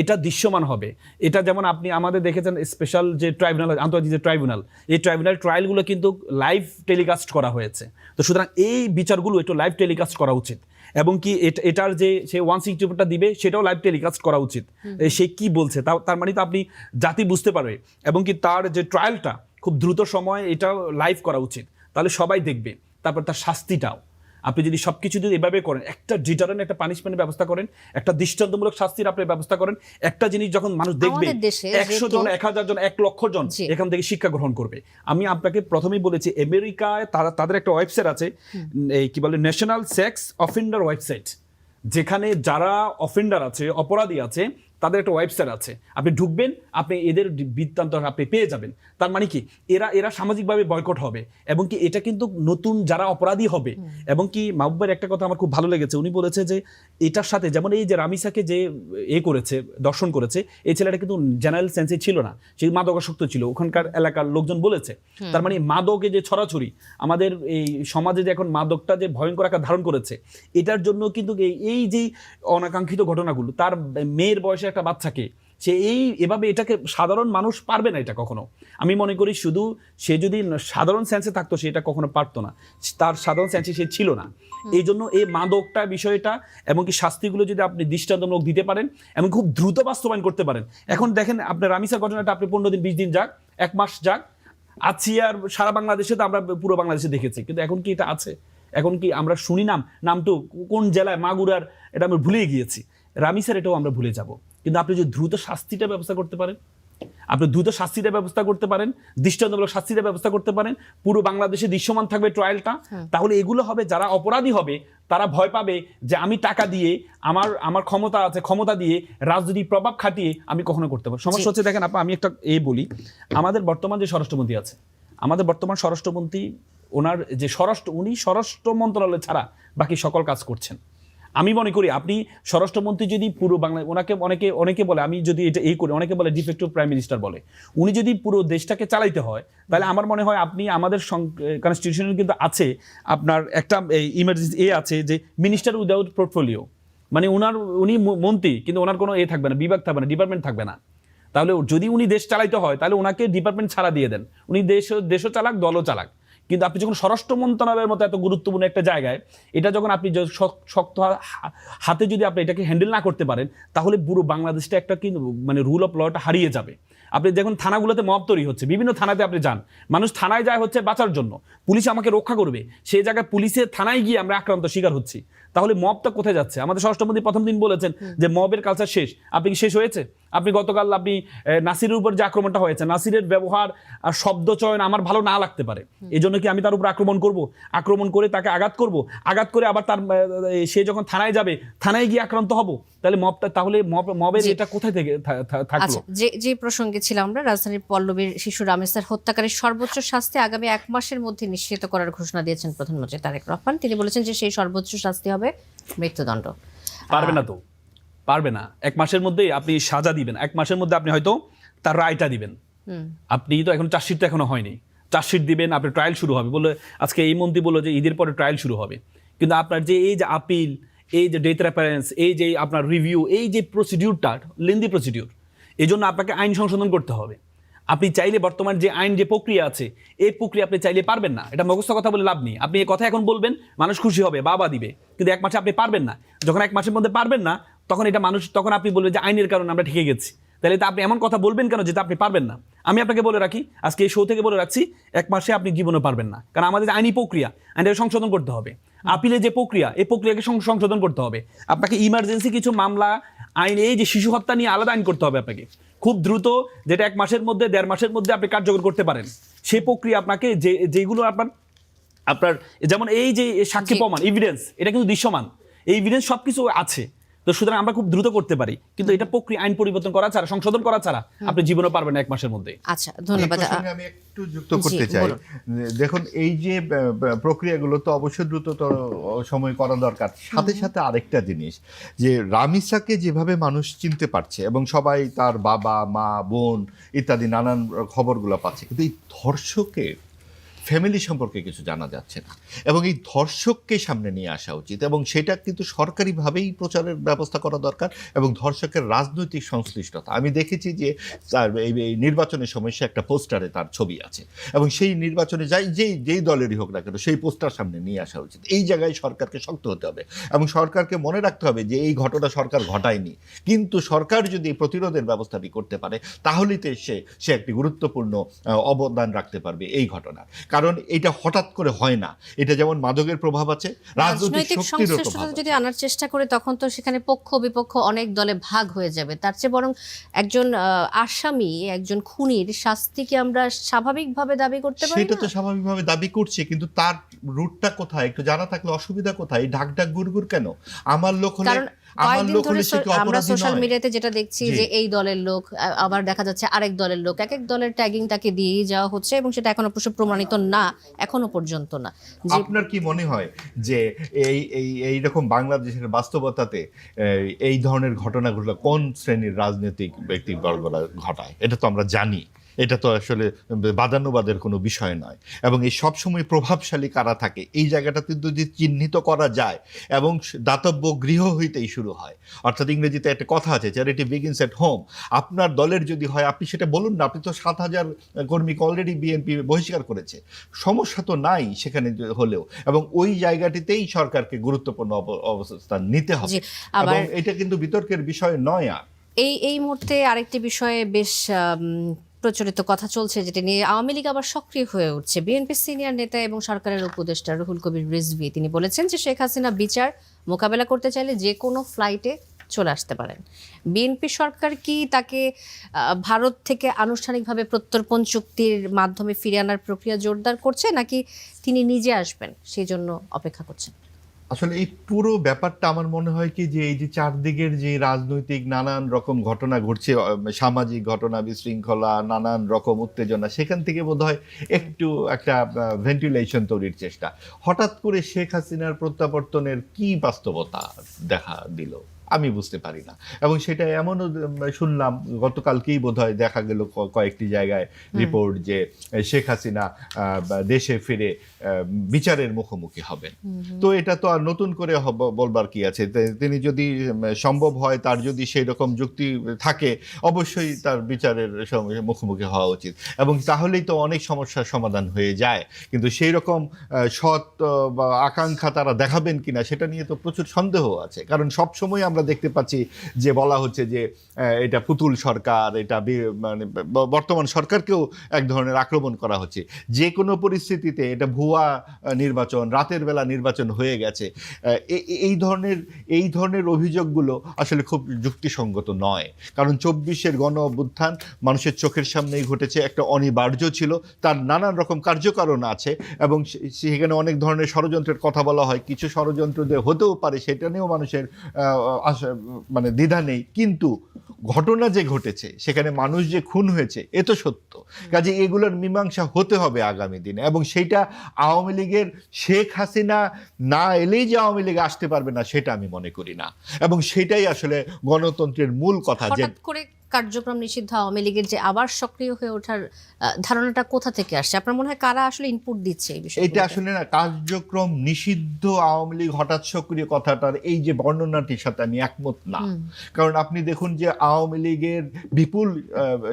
[SPEAKER 2] এটা দৃশ্যমান হবে। এটা যেমন আপনি আমাদের দেখেছেন স্পেশাল যে ট্রাইব্যুনাল, আন্তর্জাতিক যে ট্রাইব্যুনাল, এই ট্রাইব্যুনাল ট্রায়ালগুলো কিন্তু লাইভ টেলিকাস্ট করা হয়েছে। তো সুতরাং এই বিচারগুলো একটু লাইভ টেলিকাস্ট করা উচিত, এবং কি এটার যে সে 164টা দিবে সেটাও লাইভ টেলিকাস্ট করা উচিত। সে কি বলছে তার মানে তো আপনি জাতি বুঝতে পারবে, এবং কি তার যে ট্রায়ালটা খুব দ্রুত সময় এটাও লাইভ করা উচিত, তাহলে সবাই দেখবে। তারপর তার শাস্তিটাও আপনি যদি সবকিছু যদি এভাবে করেন, একটা ডিটারেন্ট একটা পানিশমেন্টের ব্যবস্থা করেন, একটা দৃষ্টান্তমূলক শাস্তির আপনি ব্যবস্থা করেন, একটা জিনিস যখন মানুষ দেখবে 100 জন 1000 জন 1 লক্ষ জন এখান থেকে শিক্ষা গ্রহণ করবে। আমি আপনাকে প্রথমেই বলেছি আমেরিকায় তাদের একটা ওয়েবসাইট আছে, এই কি বলে ন্যাশনাল সেক্স অফেন্ডার ওয়েবসাইট, যেখানে যারা অফেন্ডার আছে, অপরাধী আছে, তাদের একটা ওয়েবসাইট আছে, আপনি ঢুকবেন, আপনি এদের বৃত্তান্ত আপনি পেয়ে যাবেন। তার মানে কি এরা সামাজিকভাবে বয়কট হবে, এবং কি এটা কিন্তু নতুন যারা অপরাধী হবে। এবং কি মাহবুবের একটা কথা আমার খুব ভালো লেগেছে, উনি বলেছে যে এটার সাথে যেমন এই যে রামিসাকে যে করেছে, দর্শন করেছে, এই ছেলেটা কিন্তু জেনারেল সেন্সে ছিল না, সে মাদকাসক্ত ছিল, ওখানকার এলাকার লোকজন বলেছে। তার মানে মাদকে যে ছড়াছড়ি আমাদের এই সমাজে যে এখন মাদকটা যে ভয়ঙ্কর আকার ধারণ করেছে, এটার জন্য কিন্তু এই যে অনাকাঙ্ক্ষিত ঘটনাগুলো, তার মেয়ের বয়সে একটা বাচ্চাকে সে এভাবে এটাকে সাধারণ মানুষ পারবে না এটা কখনো। আমি মনে করি শুধু সে যদি সাধারণ সেন্সে থাকতো সে এটা কখনো পারতো না, তার সাধারণ সেন্সে সে ছিল না। এই জন্য এই মাদকটা বিষয়টা এবং কি শাস্তিগুলো যদি আপনি দৃষ্টান্তমূলক দিতে পারেন এবং খুব দ্রুত বাস্তবায়ন করতে পারেন। এখন দেখেন আপনার রামিসার ঘটনাটা আপনি 15 দিন 20 দিন যাক, 1 মাস যাক, আছি আর সারা বাংলাদেশে তো আমরা পুরো বাংলাদেশে দেখেছি, কিন্তু এখন কি এটা আছে? এখন কি আমরা শুনি নামটো কোন জেলায়, মাগুরার, এটা আমরা ভুলে গিয়েছি। রামিসার এটাও আমরা ভুলে যাব। কিন্তু আপনি যদি দ্রুত শাস্তিটা ব্যবস্থা করতে পারেন, দৃষ্টান্তমূলক শাস্তিটা ব্যবস্থা করতে পারেন, পুরো বাংলাদেশে দৃশ্যমান থাকবে ট্রায়ালটা, তাহলে এগুলো হবে যারা অপরাধী হবে তারা ভয় পাবে যে আমি টাকা দিয়ে আমার ক্ষমতা আছে, ক্ষমতা দিয়ে রাজনৈতিক প্রভাব খাটিয়ে আমি কখনো করতে পারবো। সমস্যা হচ্ছে দেখেন আপা, আমি একটা বলি, আমাদের বর্তমান যে স্বরাষ্ট্রমন্ত্রী আছে, আমাদের বর্তমান স্বরাষ্ট্রমন্ত্রী ওনার যে উনি স্বরাষ্ট্র মন্ত্রণালয় ছাড়া বাকি সকল কাজ করছেন। আমি মনে করি আপনি স্বরাষ্ট্রমন্ত্রী যদি পুরো বাংলায়, ওনাকে অনেকে বলে, আমি যদি এটা করি, অনেকে বলে ডিফেক্টিভ প্রাইম মিনিস্টার বলে, উনি যদি পুরো দেশটাকে চালাইতে হয় তাহলে আমার মনে হয় আপনি আমাদের কনস্টিটিউশনে কিন্তু আছে আপনার একটা ইমার্জেন্সি আছে যে মিনিস্টার উইদাউট পোর্টফোলিও, মানে উনি মন্ত্রী কিন্তু ওনার কোনো থাকবে না, বিভাগ থাকবে না, ডিপার্টমেন্ট থাকবে না। তাহলে যদি উনি দেশ চালাইতে হয় তাহলে ওনাকে ডিপার্টমেন্ট ছাড়া দিয়ে দেন, উনি দেশও চালাক, দলও চালাক। কিন্তু আপনি যখন স্বরাষ্ট্র মন্ত্রণালয়ের মতো এত গুরুত্বপূর্ণ একটা জায়গায়, এটা যখন আপনি শক্ত হাতে যদি আপনি এটাকে হ্যান্ডেল না করতে পারেন, তাহলে পুরো বাংলাদেশটা একটা কিন্তু মানে রুল অফ লটা হারিয়ে যাবে। আপনি দেখুন থানাগুলোতে মব তৈরি হচ্ছে, বিভিন্ন থানাতে আপনি যান, মানুষ থানায় যায় হচ্ছে বাঁচার জন্য, পুলিশ আমাকে রক্ষা করবে, সেই জায়গায় পুলিশের থানায় গিয়ে আমরা আক্রান্ত শিকার হচ্ছি। তাহলে মবটা কোথায় যাচ্ছে? আমাদের স্বরাষ্ট্রমন্ত্রী প্রথম দিন বলেছেন যে মবের কালচার শেষ। আপনি কি শেষ হয়েছে? আপনি গতকাল নাসিরের উপর যে আক্রমণটা হয়েছে, নাসিরের ব্যবহার আর শব্দ চয়ন আমার ভালো না লাগতে পারে, এই জন্য কি আমি তার উপর আক্রমণ করে তাকে আঘাত করে আবার তার সে যখন থানায় যাবে, থানায় গিয়ে আক্রান্ত হব? তাহলে মবের এটা কোথায় থেকে থাকলো?
[SPEAKER 3] যে প্রসঙ্গে ছিলাম আমরা, রাজধানীর পল্লবীর শিশু রামেসার হত্যাকারীর সর্বোচ্চ শাস্তি আগামী 1 মাসের মধ্যে নিশ্চিত করার ঘোষণা দিয়েছেন প্রধানমন্ত্রী তারেক রহমান। তিনি বলেছেন যে সেই সর্বোচ্চ শাস্তি হবে মৃত্যুদণ্ড।
[SPEAKER 2] পারবে না 1 মাসের মধ্যেই আপনি সাজা দিবেন, 1 মাসের মধ্যে আপনি হয়তো তার রায়টা দিবেন। আপনি তো এখন চার্জশিট তো এখনো হয়নি, চার্জশিট দিবেন, আপনার ট্রায়াল শুরু হবে বলে আজকে এই মন্ত্রী বললো যে ঈদের পরে ট্রায়াল শুরু হবে। কিন্তু আপনার যে এই যে আপিল, এই যে ডেথ রেফারেন্স, এই যে আপনার রিভিউ, এই যে প্রসিডিউরটা লেন্দি প্রসিডিউর, এই জন্য আপনাকে আইন সংশোধন করতে হবে। আপনি চাইলে বর্তমান যে আইন যে প্রক্রিয়া আছে, এই প্রক্রিয়া আপনি চাইলে পারবেন না। এটা মুখস্থ কথা বলে লাভ নেই। আপনি এই কথা এখন বলবেন, মানুষ খুশি হবে, বাবা দিবে, কিন্তু 1 মাসে আপনি পারবেন না। যখন 1 মাসের মধ্যে পারবেন না, তখন আপনি বলবেন যে আইনের কারণে আমরা ঠেকে গেছি। তাহলে আপনি এমন কথা বলবেন কেন যেটা আপনি পারবেন না? আমি আপনাকে বলে রাখি, আজকে এই শো থেকে বলে রাখছি, 1 মাসে আপনি জীবনে পারবেন না, কারণ আমাদের আইনি প্রক্রিয়া, আইনটাকে সংশোধন করতে হবে। আপিলের যে প্রক্রিয়া, এই প্রক্রিয়াকে সংশোধন করতে হবে। আপনাকে ইমার্জেন্সি কিছু মামলা আইন, এই যে শিশু হত্যা নিয়ে আলাদা আইন করতে হবে আপনাকে খুব দ্রুত, যেটা 1 মাসের মধ্যে 1.5 মাসের মধ্যে আপনি কার্যকর করতে পারেন। সেই প্রক্রিয়া আপনাকে যেগুলো আপনার যেমন এই যে সাক্ষী প্রমাণ, এভিডেন্স, এটা কিন্তু দৃশ্যমান, এই এভিডেন্স সবকিছু আছে। তো সুতরাং আমরা খুব দ্রুত করতে পারি, কিন্তু এটা প্রক্রিয়া, আইন পরিবর্তন করা ছাড়া, সংশোধন করা ছাড়া আপনি জীবনে পারবেন না 1 মাসের মধ্যে।
[SPEAKER 3] আচ্ছা, ধন্যবাদ।
[SPEAKER 1] আমি একটু যুক্ত করতে চাই। দেখুন এই যে প্রক্রিয়াগুলো তো অবশ্যই দ্রুততর সময় করা দরকার। সাথে সাথে আরেকটা জিনিস, যে রামিসাকে যেভাবে মানুষ চিনতে পারছে এবং সবাই তার বাবা, মা, বোন ইত্যাদি নানান খবরগুলো পাচ্ছে, কিন্তু এই ধর্ষকের ফ্যামিলি সম্পর্কে কিছু জানা যাচ্ছে না, এবং এই ধর্ষককে সামনে নিয়ে আসা উচিত, এবং সেটা কিন্তু সরকারিভাবেই প্রচারের ব্যবস্থা করা দরকার। এবং ধর্ষকের রাজনৈতিক সংশ্লিষ্টতা আমি দেখেছি যে তার এই নির্বাচনের সময় সে একটা পোস্টারে তার ছবি আছে, এবং সেই নির্বাচনে যেই দলেরই হোক না কেন সেই পোস্টার সামনে নিয়ে আসা উচিত। এই জায়গায় সরকারকে শক্ত হতে হবে, এবং সরকারকে মনে রাখতে হবে যে এই ঘটনা সরকার ঘটায়নি, কিন্তু সরকার যদি প্রতিরোধের ব্যবস্থাটি করতে পারে তাহলেই তো সে একটি গুরুত্বপূর্ণ অবদান রাখতে পারবে এই ঘটনার। কারণ এটা হঠাৎ করে হয় না, এটা যেমন মাদকের প্রভাব আছে, রাজনৈতিক শক্তিরও প্রভাব আছে।
[SPEAKER 3] যদি আনার চেষ্টা করে তখন তো সেখানে পক্ষ বিপক্ষ অনেক দলে ভাগ হয়ে যাবে। তার চেয়ে বরং একজন আসামি, একজন খুনির শাস্তিকে আমরা স্বাভাবিকভাবে দাবি করতে পারি।
[SPEAKER 1] সেটা তো স্বাভাবিকভাবে দাবি করছে, কিন্তু তার রুটটা কোথায় একটু জানা থাকলে অসুবিধা কোথায়? ঢাক গুড়গুড় কেন? আমার লোক হলে আমার
[SPEAKER 3] কয়েকদিন
[SPEAKER 1] লোক
[SPEAKER 3] ধরে
[SPEAKER 1] হলে সে কি
[SPEAKER 3] আমরা
[SPEAKER 1] অপরাধী
[SPEAKER 3] সোশ্যাল
[SPEAKER 1] নয়?
[SPEAKER 3] মিডিয়াতে যেটা দেখছি
[SPEAKER 1] জি।
[SPEAKER 3] যে এই দলের লোক আবার দেখা যাচ্ছে আরেক দলের লোক, এক এক দলের ট্যাগিং তাকে দিয়েই যাওয়া হচ্ছে এবং সেটা এখনো অবশ্য প্রমাণিত না, এখনো পর্যন্ত না। যে
[SPEAKER 1] আপনার কি মনে হয় যে এই রকম বাংলাদেশের বাস্তবতাতে এই ধরনের ঘটনাগুলো কোন শ্রেণীর রাজনৈতিক ব্যক্তিবর্গরা ঘটায়? এটা তো আমরা জানি, এটা তো আসলে বাদানুবাদের কোনো বিষয় নয়। এবং এই সবসময় প্রভাবশালী কারা থাকে এই জায়গাটাতে যদি চিহ্নিত করা যায় এবং দাতব্য গৃহ হইতেই শুরু হয়, অর্থাৎ ইংরেজিতে একটা কথা আছে, চ্যারিটি বিগিনস এট হোম। আপনার দলের যদি হয় আপনি সেটা বলুন না, আপনি তো 7,000 কর্মীকে অলরেডি বিএনপি বহিষ্কার করেছে, সমস্যা তো নাই সেখানে হলেও, এবং ওই জায়গাটিতেই সরকারকে গুরুত্বপূর্ণ অবস্থান নিতে হবে।
[SPEAKER 3] জি, আবার
[SPEAKER 1] এবং এটা কিন্তু বিতর্কের বিষয় নয়। আর
[SPEAKER 3] এই মুহূর্তে আরেকটি বিষয়ে বেশ প্রচলিত কথা চলছে, যেটা নিয়ে আওয়ামী লীগ আবার সক্রিয় হয়ে উঠছে। বিএনপি সিনিয়র নেতা এবং সরকারের উপদেষ্টা রুহুল কবির রিজভী তিনি বলেছেন যে শেখ হাসিনা বিচার মোকাবেলা করতে চাইলে যে কোনো ফ্লাইটে চলে আসতে পারেন। বিএনপি সরকার কি তাকে ভারত থেকে আনুষ্ঠানিকভাবে প্রত্যর্পণ চুক্তির মাধ্যমে ফিরিয়ে আনার প্রক্রিয়া জোরদার করছে, নাকি তিনি নিজে আসবেন সেই জন্য অপেক্ষা করছেন?
[SPEAKER 1] আসলে এই পুরো ব্যাপারটা আমার মনে হয় কি যে এই যে চারদিকের যে রাজনৈতিক নানান রকম ঘটনা ঘটছে, সামাজিক ঘটনা, বিশৃঙ্খলা, নানান রকম উত্তেজনা, সেখান থেকে বোধহয় একটু একটা ভেন্টিলেশন তৈরির চেষ্টা। হঠাৎ করে শেখ হাসিনার প্রত্যাবর্তনের কি বাস্তবতা দেখা দিল আমি বুঝতে পারি না। এবং সেটা এমনও শুনলাম গতকালকেই বোধহয় দেখা গেল কয়েকটি জায়গায় রিপোর্ট যে শেখ হাসিনা দেশে ফিরে বিচারের মুখোমুখি হবেন। তো এটা তো আর নতুন করে বলবার কি আছে? তিনি যদি সম্ভব হয়, তার যদি সেই রকম যুক্তি থাকে, অবশ্যই তার বিচারের মুখোমুখি হওয়া উচিত, এবং তাহলেই তো অনেক সমস্যার সমাধান হয়ে যায়। কিন্তু সেই রকম সৎ বা আকাঙ্ক্ষা তারা দেখাবেন কিনা সেটা নিয়ে তো প্রচুর সন্দেহ আছে। কারণ সবসময় আমরা দেখতে পাচ্ছি যে বলা হচ্ছে যে এটা পুতুল সরকার, এটা মানে বর্তমান সরকারকেও এক ধরনের আক্রমণ করা হচ্ছে। যে কোনো পরিস্থিতিতে এটা ভুয়া নির্বাচন, রাতের বেলা নির্বাচন হয়ে গেছে, এই ধরনের অভিযোগগুলো আসলে খুব যুক্তিসঙ্গত নয়। কারণ 24-এর গণ অভ্যুত্থান মানুষের চোখের সামনেই ঘটেছে, একটা অনিবার্য ছিল, তার নানান রকম কার্যকারণ আছে, এবং সেখানে অনেক ধরনের ষড়যন্ত্রের কথা বলা হয়। কিছু ষড়যন্ত্র যে হতেও পারে সেটা নিয়েও মানুষের মানে দ্বিধা নেই, কিন্তু ঘটনা যে ঘটেছে সেখানে মানুষ যে খুন হয়েছে এ তো সত্য। কাজে এগুলোর মীমাংসা হতে হবে আগামী দিনে, এবং সেইটা আওয়ামী লীগের শেখ হাসিনা না এলেই যে আওয়ামী লীগ আসতে পারবে না সেটা আমি মনে করি না। এবং সেটাই আসলে গণতন্ত্রের মূল কথা। যে
[SPEAKER 3] হঠাৎ করে কার্যক্রম নিষিদ্ধ আওয়ামী লীগের যে আবার সক্রিয় হয়ে ওঠার ধারণাটা কোথা থেকে আসছে? আপনার মনে হয় কারা আসলে ইনপুট দিচ্ছে এই বিষয়ে?
[SPEAKER 1] এটা আসলে না, কার্যক্রম নিষিদ্ধ আওয়ামী লীগ হঠাৎ সক্রিয় কথাটার এই যে বর্ণনাটির সাথে আমি একমত না। কারণ আপনি দেখুন যে আওয়ামী লীগের বিপুল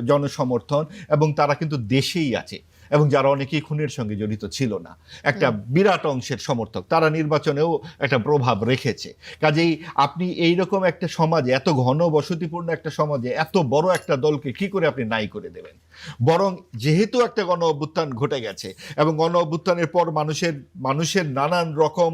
[SPEAKER 1] জনসমর্থন, এবং তারা কিন্তু দেশেই আছে, এবং যারা অনেকেই খুনের সঙ্গে জড়িত ছিল না, একটা বিরাট অংশের সমর্থক, তারা নির্বাচনেও একটা প্রভাব রেখেছে। কাজেই আপনি এইরকম একটা সমাজে, এত ঘন বসতিপূর্ণ একটা সমাজে এত বড় একটা দলকে কি করে আপনি নাই করে দেবেন? বরং যেহেতু একটা গণ অভ্যুত্থান ঘটে গেছে, এবং গণ অভ্যুত্থানের পর মানুষের নানান রকম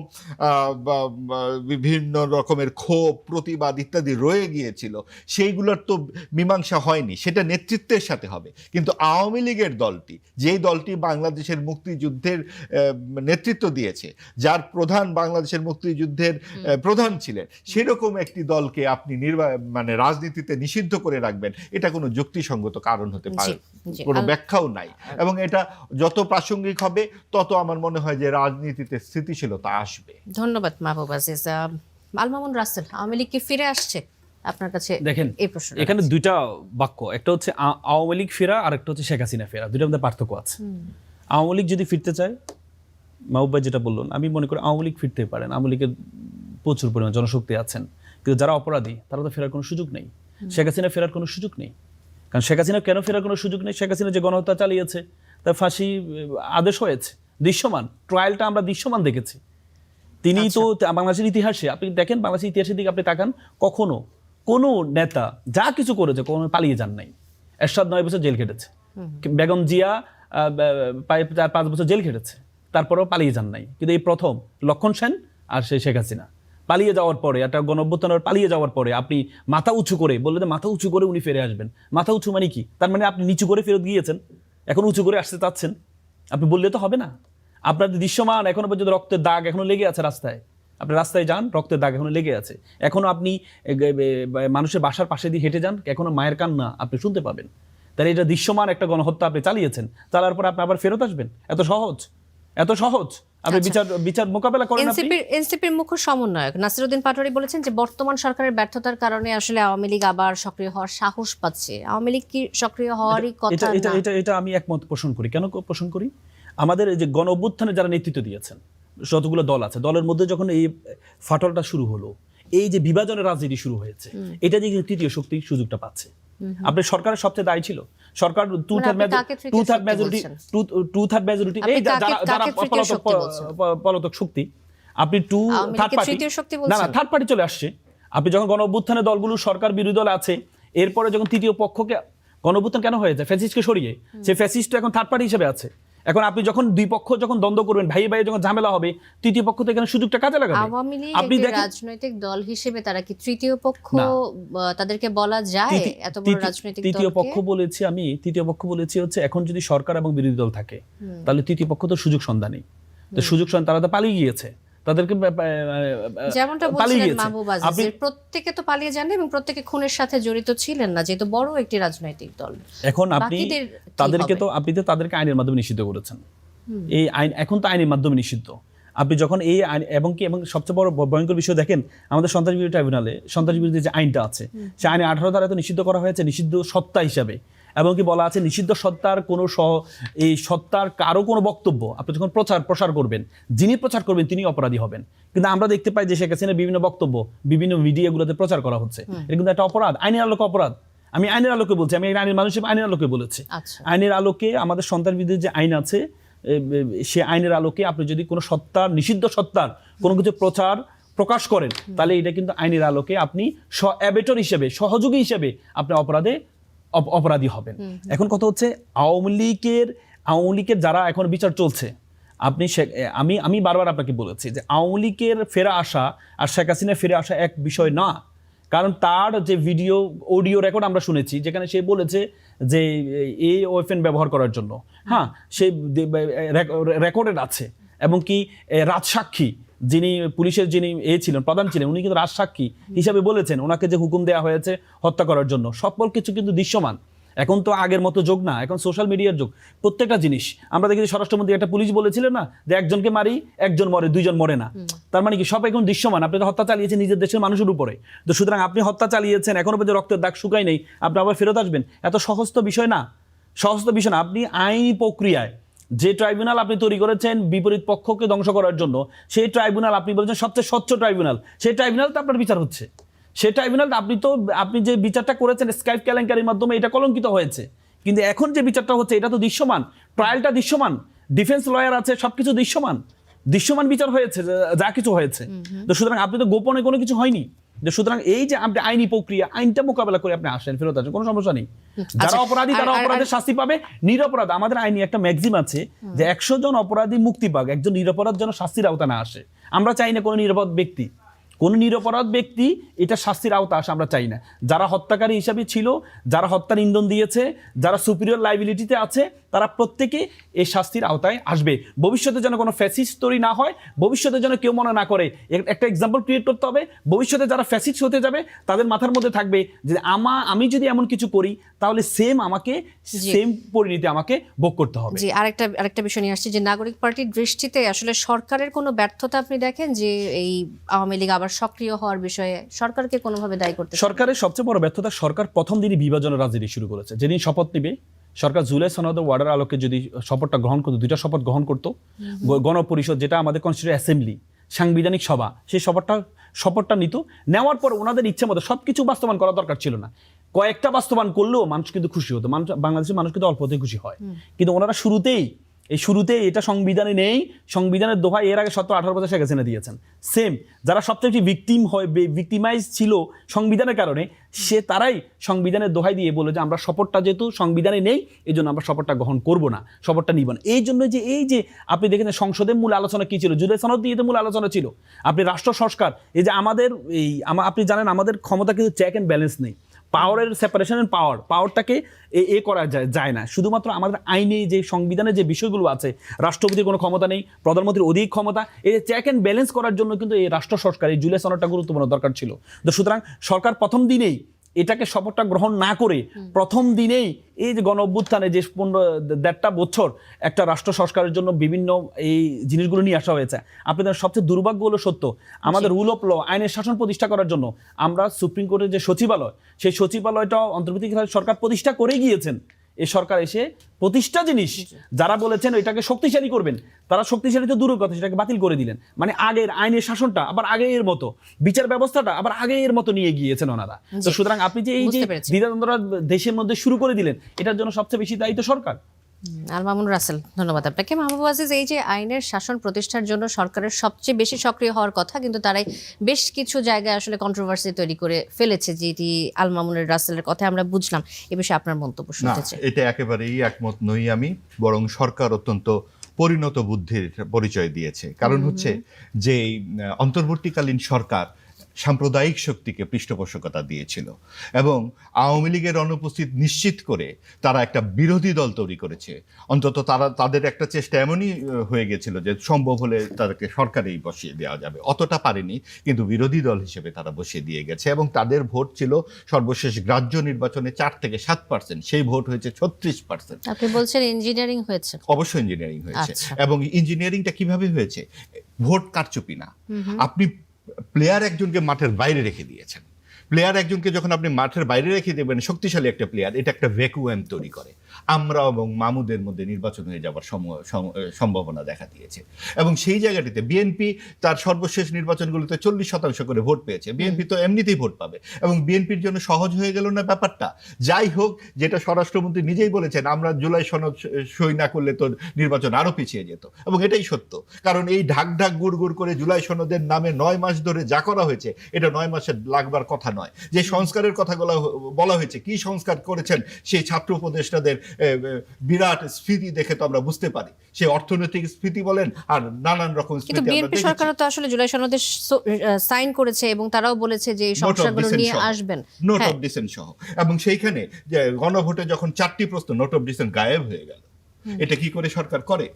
[SPEAKER 1] বিভিন্ন রকমের ক্ষোভ, প্রতিবাদ ইত্যাদি রয়ে গিয়েছিল, সেইগুলোর তো মীমাংসা হয়নি, সেটা নেতৃত্বের সাথে হবে। কিন্তু আওয়ামী লীগের দলটি, যেই দলটি বাংলাদেশের মুক্তিযুদ্ধের নেতৃত্ব দিয়েছে, যার প্রধান বাংলাদেশের মুক্তিযুদ্ধের প্রধান ছিলেন, সেরকম একটি দলকে আপনি মানে রাজনীতিতে নিষিদ্ধ করে রাখবেন, এটা কোনো যুক্তিসঙ্গত কারণ হতে পারে, কোনো ব্যাখ্যাও নাই। এবং এটা যত প্রাসঙ্গিক হবে তত আমার মনে হয় যে রাজনীতিতে স্থিতিশীলতা আসবে।
[SPEAKER 3] ধন্যবাদ মাহবুব আজিজ। আল মামুন রাসেল, আওয়ামী লীগ কি ফিরে আসছে আপনার কাছে?
[SPEAKER 2] দেখেন,
[SPEAKER 3] এই প্রশ্ন
[SPEAKER 2] এখানে দুইটা বাক্য, একটা হচ্ছে আওয়ামী লীগ ফেরা আর একটা হচ্ছে শেখ হাসিনা ফেরা, দুইটার মধ্যে পার্থক্য আছে। আওয়ামী লীগ যদি ফিরতে চায়, মাহবুব ভাই যেটা বললেন, আমি মনে করি আওয়ামী লীগ ফিরতে পারেন, আওয়ামী লীগের প্রচুর পরিমাণ জনশক্তি আছেন, কিন্তু যারা অপরাধী তারা তো ফেরার কোনো সুযোগ নেই। শেখ হাসিনা ফেরার কোনো সুযোগ নেই। কারণ শেখ হাসিনা কেন ফেরার কোনো সুযোগ নেই? শেখ হাসিনা যে গণহত্যা চালিয়েছে, তার ফাঁসি আদেশ হয়েছে, দৃশ্যমান ট্রায়ালটা আমরা দৃশ্যমান দেখেছি। তিনি তো বাংলাদেশের ইতিহাসে, আপনি দেখেন বাংলাদেশের ইতিহাসের দিকে আপনি তাকান, কখনো কোনো নেতা যা কিছু করেছে কখনো পালিয়ে যান নাই। এরশাদ 9 বছর জেল খেটেছে, বেগম জিয়া 4-5 বছর জেল খেটেছে, তারপরেও পালিয়ে যান নাই। কিন্তু এই প্রথম লক্ষণ সেন আর সেই শেখ হাসিনা পালিয়ে যাওয়ার পরে, একটা গণঅভ্যুত্থানের পালিয়ে যাওয়ার পরে আপনি মাথা উঁচু করে বললেন যে মাথা উঁচু করে উনি ফিরে আসবেন। মাথা উঁচু মানে কি? তার মানে আপনি নিচু করে ফেরত গিয়েছেন, এখন উঁচু করে আসতে চাচ্ছেন। আপনি বললে তো হবে না। আপনার দৃশ্যমান এখনো পর্যন্ত রক্তের দাগ এখনো লেগে আছে রাস্তায়, আপনি রাস্তায় যান, রক্তের দাগ এখনো লেগে আছে। এখনো আপনি মানুষের বাসার পাশে দিয়ে হেঁটে যান, এখনো মায়ের কান্না আপনি শুনতে পাবেন। তাহলে এটা দৃশ্যমান একটা গণহত্যা আপনি চালিয়েছেন, চালার পর আপনি আবার ফেরত আসবেন? এত সহজ আপনি বিচার মোকাবেলা করেন।
[SPEAKER 3] এনসিপির মুখ্য সমন্বয়ক নাসিরউদ্দিন পাটোয়ারি বলেছেন যে বর্তমান সরকারের ব্যর্থতার কারণে আসলে আওয়ামী লীগ আবার সক্রিয় হওয়ার সাহস পাচ্ছে। আওয়ামী লীগ কি সক্রিয় হওয়ারই কথা না?
[SPEAKER 2] এটা আমি একমত পোষণ করি। কেন পোষণ করি? আমাদের এই যে গণ অভ্যুত্থানে যারা নেতৃত্ব দিয়েছেন, যতগুলো দল আছে, দলের মধ্যে যখন এই ফাটলটা শুরু হলো, এই যে বিভাজনের রাজনীতি শুরু হয়েছে, এটা দিয়ে কিন্তু তৃতীয় শক্তি সুযোগটা পাচ্ছে। আপনি সরকারের সবচেয়ে দায়ী ছিল, সরকার টু থার্ড মেজরিটি এই যারা পলাতক শক্তি, আপনি থার্ড পার্টি চলে আসছে। আপনি যখন গণ অভ্যুত্থানে দলগুলো সরকার বিরোধী দল আছে, এরপরে যখন তৃতীয় পক্ষকে গণ অভ্যুত্থান কেন হয়েছে? ফ্যাসিস্টকে সরিয়ে সেই ফ্যাসিস্ট এখন থার্ড পার্টি হিসেবে আছে। এখন আপনি যখন দুই পক্ষ যখন দ্বন্দ্ব করবেন, ভাই যখন ঝামেলা হবে, তৃতীয় পক্ষ তো এখানে সুযোগটা কাজে লাগাবে।
[SPEAKER 3] আওয়ামী লীগ রাজনৈতিক দল হিসেবে তারা কি তৃতীয় পক্ষ তাদেরকে বলা যায়? এত বড় রাজনৈতিক
[SPEAKER 2] তৃতীয় পক্ষ বলেছি আমি, তৃতীয় পক্ষ বলেছি হচ্ছে এখন যদি সরকার এবং বিরোধী দল থাকে, তাহলে তৃতীয় পক্ষ তো সুযোগ সন্ধানী। তো সুযোগ সন্ধান তারা তো পালিয়ে গিয়েছে, তাদেরকে
[SPEAKER 3] যেমনটা বলছিলেন মাহবুব আজিজ, প্রত্যেকে তো পালিয়ে যান এবং প্রত্যেকে খুনের সাথে জড়িত ছিলেন না, যেহেতু বড় একটি রাজনৈতিক দল।
[SPEAKER 2] এখন আপনি তাদেরকে আইনের মাধ্যমে নিষিদ্ধ করেছেন। এই আইন এখন তো আইনের মাধ্যমে নিষিদ্ধ। আপনি যখন এই আইন এবং সবচেয়ে বড় ভয়ঙ্কর বিষয় দেখেন, আমাদের সন্ত্রাস বিরোধী ট্রাইব্যুনালে সন্ত্রাস বিরোধী যে আইনটা আছে, সেই আইনে 18 ধারা তো নিষিদ্ধ করা হয়েছে নিষিদ্ধ সত্তা হিসাবে, এবং কি বলা আছে নিষিদ্ধ সত্তার কোনো এই সত্তার কারো কোনো বক্তব্য আপনি যখন প্রসার করবেন, যিনি প্রচার করবেন তিনি অপরাধী হবেন। কিন্তু আমরা দেখতে পাই যে শেখ হাসিনার বিভিন্ন বক্তব্য বিভিন্ন মিডিয়াগুলোতে প্রচার করা হচ্ছে, এটা কিন্তু একটা অপরাধ, আইনের আলোকে অপরাধ। আমি আইনের আলোকে বলছি, আমি আইনের মানুষ আইনের আলোকে বলেছি। আইনের আলোকে আমাদের সন্ত্রাস বিরোধী যে আইন আছে, সে আইনের আলোকে আপনি যদি কোনো সত্তার, নিষিদ্ধ সত্তার কোনো কিছু প্রকাশ করেন, তাহলে এটা কিন্তু আইনের আলোকে আপনি অ্যাবেটর হিসেবে, সহযোগী হিসেবে আপনি অপরাধী হবেন। এখন কথা হচ্ছে আওয়ামী লীগের যারা এখন বিচার চলছে, আমি বারবার আপনাকে বলেছি যে আওয়ামী লীগের ফেরা আসা আর শেখ হাসিনার ফিরে আসা এক বিষয় না। কারণ তার যে অডিও রেকর্ড আমরা শুনেছি, যেখানে সে বলেছে যে এই ওয়েপন ব্যবহার করার জন্য, হ্যাঁ, সে রেকর্ডেড আছে, এবং কি রাজসাক্ষী যিনি পুলিশের যিনি ছিলেন, প্রধান ছিলেন, উনি কিন্তু রাজসাক্ষী হিসাবে বলেছেন ওনাকে যে হুকুম দেওয়া হয়েছে হত্যা করার জন্য। সকল কিছু কিন্তু দৃশ্যমান। এখন তো আগের মতো যুগ না, এখন সোশ্যাল মিডিয়ার যুগ। প্রত্যেকটা জিনিস আমরা দেখি, স্বরাষ্ট্রমন্ত্রী একটা পুলিশ বলেছিলেন না যে একজনকে মারি একজন মরে, দুইজন মরে না। তার মানে কি সব এখন দৃশ্যমান। আপনি তো হত্যা চালিয়েছেন নিজের দেশের মানুষের উপরে, তো সুতরাং আপনি হত্যা চালিয়েছেন, এখনো পর্যন্ত রক্তের দাগ শুকায় নেই, আপনি আবার ফেরত আসবেন? এত সহজ তো বিষয় না, আপনি আইনি প্রক্রিয়ায় যে ট্রাইব্যুনাল আপনি তৈরি করেছেন বিপরীত পক্ষকে ধ্বংস করার জন্য, সেই ট্রাইব্যুনাল আপনি বলেছেন সবচেয়ে স্বচ্ছ ট্রাইব্যুনাল, সেই ট্রাইব্যুনাল তো আপনার বিচার হচ্ছে। সেই ট্রাইব্যুনাল আপনি যে বিচারটা করেছেন স্কাইপ কেলেঙ্কারির মাধ্যমে, এটা কলঙ্কিত হয়েছে। কিন্তু এখন যে বিচারটা হচ্ছে এটা তো দৃশ্যমান, ট্রায়ালটা দৃশ্যমান, ডিফেন্স লয়ার আছে, সবকিছু দৃশ্যমান বিচার হয়েছে, যা কিছু হয়েছে। তো সুতরাং আপনি তো গোপনে কোনো কিছু হয়নি। সুতরাং এই যে আপনি আইনি প্রক্রিয়া, আইনটা মোকাবেলা করে আপনি আসেন, ফেরত আসেন, কোনো সমস্যা নেই। যারা অপরাধী তারা অপরাধের শাস্তি পাবে, নিরপরাধ আমাদের আইনি একটা ম্যাক্সিম আছে যে 100 জন অপরাধী মুক্তি পাক, একজন নিরপরাধ যেন শাস্তির আওতা না আসে। আমরা চাই না কোনো নিরপরাধ ব্যক্তি এটা শাস্তির আওতা আসে, আমরা চাই না। যারা হত্যাকারী হিসাবে ছিল, যারা হত্যার ইন্ধন দিয়েছে, যারা সুপিরিয়র লাইবিলিটিতে আছে, তারা প্রত্যেকে এই শাস্তির আওতায় আসবে। ভবিষ্যতে যেন কোনো ফ্যাসিস্ট তৈরি না হয়, ভবিষ্যতে যেন কেউ মনে না করে, একটা এক্সাম্পল ক্রিয়েট করতে হবে। ভবিষ্যতে যারা ফ্যাসিস্ট হতে যাবে তাদের মাথার মধ্যে থাকবে যে আমি যদি এমন কিছু করি তাহলে সেম পরিণতি আমাকে ভোগ করতে হবে।
[SPEAKER 3] জি, আরেকটা বিষয় নিয়ে আসছি যে নাগরিক পার্টির দৃষ্টিতে আসলে সরকারের কোনো ব্যর্থতা আপনি দেখেন যে এই আওয়ামী লীগ আবার সক্রিয় হওয়ার বিষয়ে সরকারকে কোনোভাবে দায়ী করতে?
[SPEAKER 2] সরকারের সবচেয়ে বড় ব্যর্থতা, সরকার প্রথম দিনই বিভাজনের রাজনীতি শুরু করেছে। যেদিন শপথ নিবে সরকার, জুলাই সনদ ওয়ার্ডার আলোকে যদি শপথটা গ্রহণ করতো, 2টা শপথ গ্রহণ করতো, গণপরিষদ যেটা আমাদের কনস্টিটিউয়েন্ট অ্যাসেম্বলি, সাংবিধানিক সভা, সেই শপথটা নিত, নেওয়ার পর ওনাদের ইচ্ছে মতো সবকিছু বাস্তবায়ন করা দরকার ছিল না। কয়েকটা বাস্তবায়ন করলেও মানুষ কিন্তু খুশি হতো, বাংলাদেশের মানুষ কিন্তু অল্পতেই খুশি হয়। কিন্তু ওনারা শুরুতেই এটা সংবিধানে নেই, সংবিধানের দোহাই এর আগে 17-18 বছর শেখ হাসিনা দিয়েছেন। সেম যারা সবচেয়ে বেশি ভিক্টিমাইজ ছিল সংবিধানের কারণে, তারাই সংবিধানের দোহাই দিয়ে বলে যে আমরা শপথটা যেহেতু সংবিধানে নেই, এই জন্য আমরা শপথটা গ্রহণ করবো না, শপথটা নিব না। এই জন্য যে আপনি দেখেন সংসদের মূল আলোচনা কি ছিল, জুলাই সনদ নিয়ে মূল আলোচনা ছিল। আপনি রাষ্ট্র সংস্কার, এই যে আপনি জানেন আমাদের ক্ষমতা কিন্তু চেক অ্যান্ড ব্যালেন্স নেই। পাওয়ারের সেপারেশন এন্ড পাওয়ারটাকে এ করা যায় না। শুধুমাত্র আমাদের আইনে যে সংবিধানে যে বিষয়গুলো আছে, রাষ্ট্রপতির কোনো ক্ষমতা নেই, প্রধানমন্ত্রীর অধিক ক্ষমতা, এই চেক অ্যান্ড ব্যালেন্স করার জন্য কিন্তু এই রাষ্ট্র সরকার, এই জুলাই সনদটা গুরুত্বপূর্ণ দরকার ছিল। তো সুতরাং সরকার প্রথম দিনেই এটাকে শপথটা গ্রহণ না করে প্রথম দিনেই এই যে গণ অভ্যুত্থানে যে ১৫-১.৫ বছর একটা রাষ্ট্র সংস্কারের জন্য বিভিন্ন এই জিনিসগুলো নিয়ে আসা হয়েছে। আপনাদের সবচেয়ে দুর্ভাগ্য হলো সত্য, আমাদের রুল অফ ল, আইনের শাসন প্রতিষ্ঠা করার জন্য আমরা সুপ্রিম কোর্টের যে সচিবালয়, সেই সচিবালয়টা অন্তর্বর্তীকালীন সরকার প্রতিষ্ঠা করেই গিয়েছেন। এই সরকার এসে প্রতিষ্ঠা জিনিস যারা বলেছেন এটাকে শক্তিশালী করবেন, তারা শক্তিশালী তো দূরের কথা, সেটাকে বাতিল করে দিলেন। মানে আগের আইনের শাসনটা আবার আগের মতো, বিচার ব্যবস্থাটা আবার আগের মতো নিয়ে গিয়েছেন ওনারা। তো সুতরাং আপনি যে এই যে দ্বিধাদ্বন্দ্বটা দেশের মধ্যে শুরু করে দিলেন, এটার জন্য সবচেয়ে বেশি দায়িত্ব সরকার।
[SPEAKER 3] আল মামুন রাসেল, ধন্যবাদ আপনাকে। মাহবুব আজিজ, এই যে আইনের শাসন প্রতিষ্ঠার জন্য সরকারের সবচেয়ে বেশি সক্রিয় হওয়ার কথা, কিন্তু তারাই বেশ কিছু জায়গায় আসলে কন্ট্রোভার্সি তৈরি করে ফেলেছে, যেটি আল মামুনের রাসেলের কথা আমরা বুঝলাম। এ বিষয়ে আপনার মন্তব্য শুনতে চাই।
[SPEAKER 1] এটা একেবারেই একমত নই আমি, বরং সরকার অত্যন্ত পরিণত বুদ্ধির পরিচয় দিয়েছে। কারণ হচ্ছে যে অন্তর্বর্তীকালীন সরকার সাম্প্রদায়িক শক্তিকে পৃষ্ঠপোষকতা দিয়েছিল এবং আওয়ামী লীগের অনুপস্থিত নিশ্চিত করে তারা একটা বিরোধী দল তৈরি করেছে। অন্তত তাদের একটা চেষ্টা এমনই হয়ে গেছিল যে সম্ভব হলে তাদেরকে সরকারেই বসিয়ে দেওয়া যাবে। অতটা পারেনি, কিন্তু বিরোধী দল হিসেবে তারা বসিয়ে দিয়ে গেছে এবং তাদের ভোট ছিল সর্বশেষ গ্রাহ্য নির্বাচনে 4 থেকে 7%, সেই ভোট হয়েছে 36%।
[SPEAKER 3] আপনি বলছেন ইঞ্জিনিয়ারিং হয়েছে?
[SPEAKER 1] অবশ্যই ইঞ্জিনিয়ারিং হয়েছে। এবং ইঞ্জিনিয়ারিংটা কিভাবে হয়েছে? ভোট কারচুপি না। আপনি প্লেয়ার একজনকে মাঠের বাইরে রেখে দিয়েছেন। প্লেয়ার একজনকে যখন আপনি মাঠের বাইরে রেখে দেবেন, শক্তিশালী একটা প্লেয়ার, এটা একটা ভ্যাকুয়াম তৈরি করে। আমরা এবং মামুদের মধ্যে নির্বাচন হয়ে যাওয়ার সম্ভাবনা দেখা দিয়েছে। এবং সেই জায়গাটিতে বিএনপি তার সর্বশেষ নির্বাচনগুলোতে 40% করে ভোট পেয়েছে। বিএনপি তো এমনিতেই ভোট পাবে এবং বিএনপির জন্য সহজ হয়ে গেল না ব্যাপারটা? যাই হোক, যেটা স্বরাষ্ট্রমন্ত্রী নিজেই বলেছেন, আমরা জুলাই সনদ সই না করলে তো নির্বাচন আরো পিছিয়ে যেত। এবং এটাই সত্য, কারণ এই ঢাক ঢাক গুড় গুড় করে জুলাই সনদের নামে 9 মাস ধরে যা করা হয়েছে, এটা 9 মাসে লাগবার কথা নয়। যে সংস্কারের কথা বলা হয়েছে, কি সংস্কার করেছেন সেই ছাত্র উপদেষ্টাদের বিরাট স্ফীতি দেখে তো আমরা বুঝতে পারি। সে অর্থনৈতিক স্ফীতি বলেন আর নানান রকম স্ফীতি।
[SPEAKER 3] কিন্তু বিএনপি সরকারও তো আসলে জুলাই সনদে সাইন করেছে এবং তারাও বলেছে যে এই সমস্যাগুলো নিয়ে আসবেন,
[SPEAKER 1] নোট অফ ডিসেন্ট সহ। এবং সেইখানে যে গণভোটে যখন 4টি প্রশ্ন নোট অফ ডিসেন্ট গায়েব হয়ে গেল, এটা কি করে সরকার করে?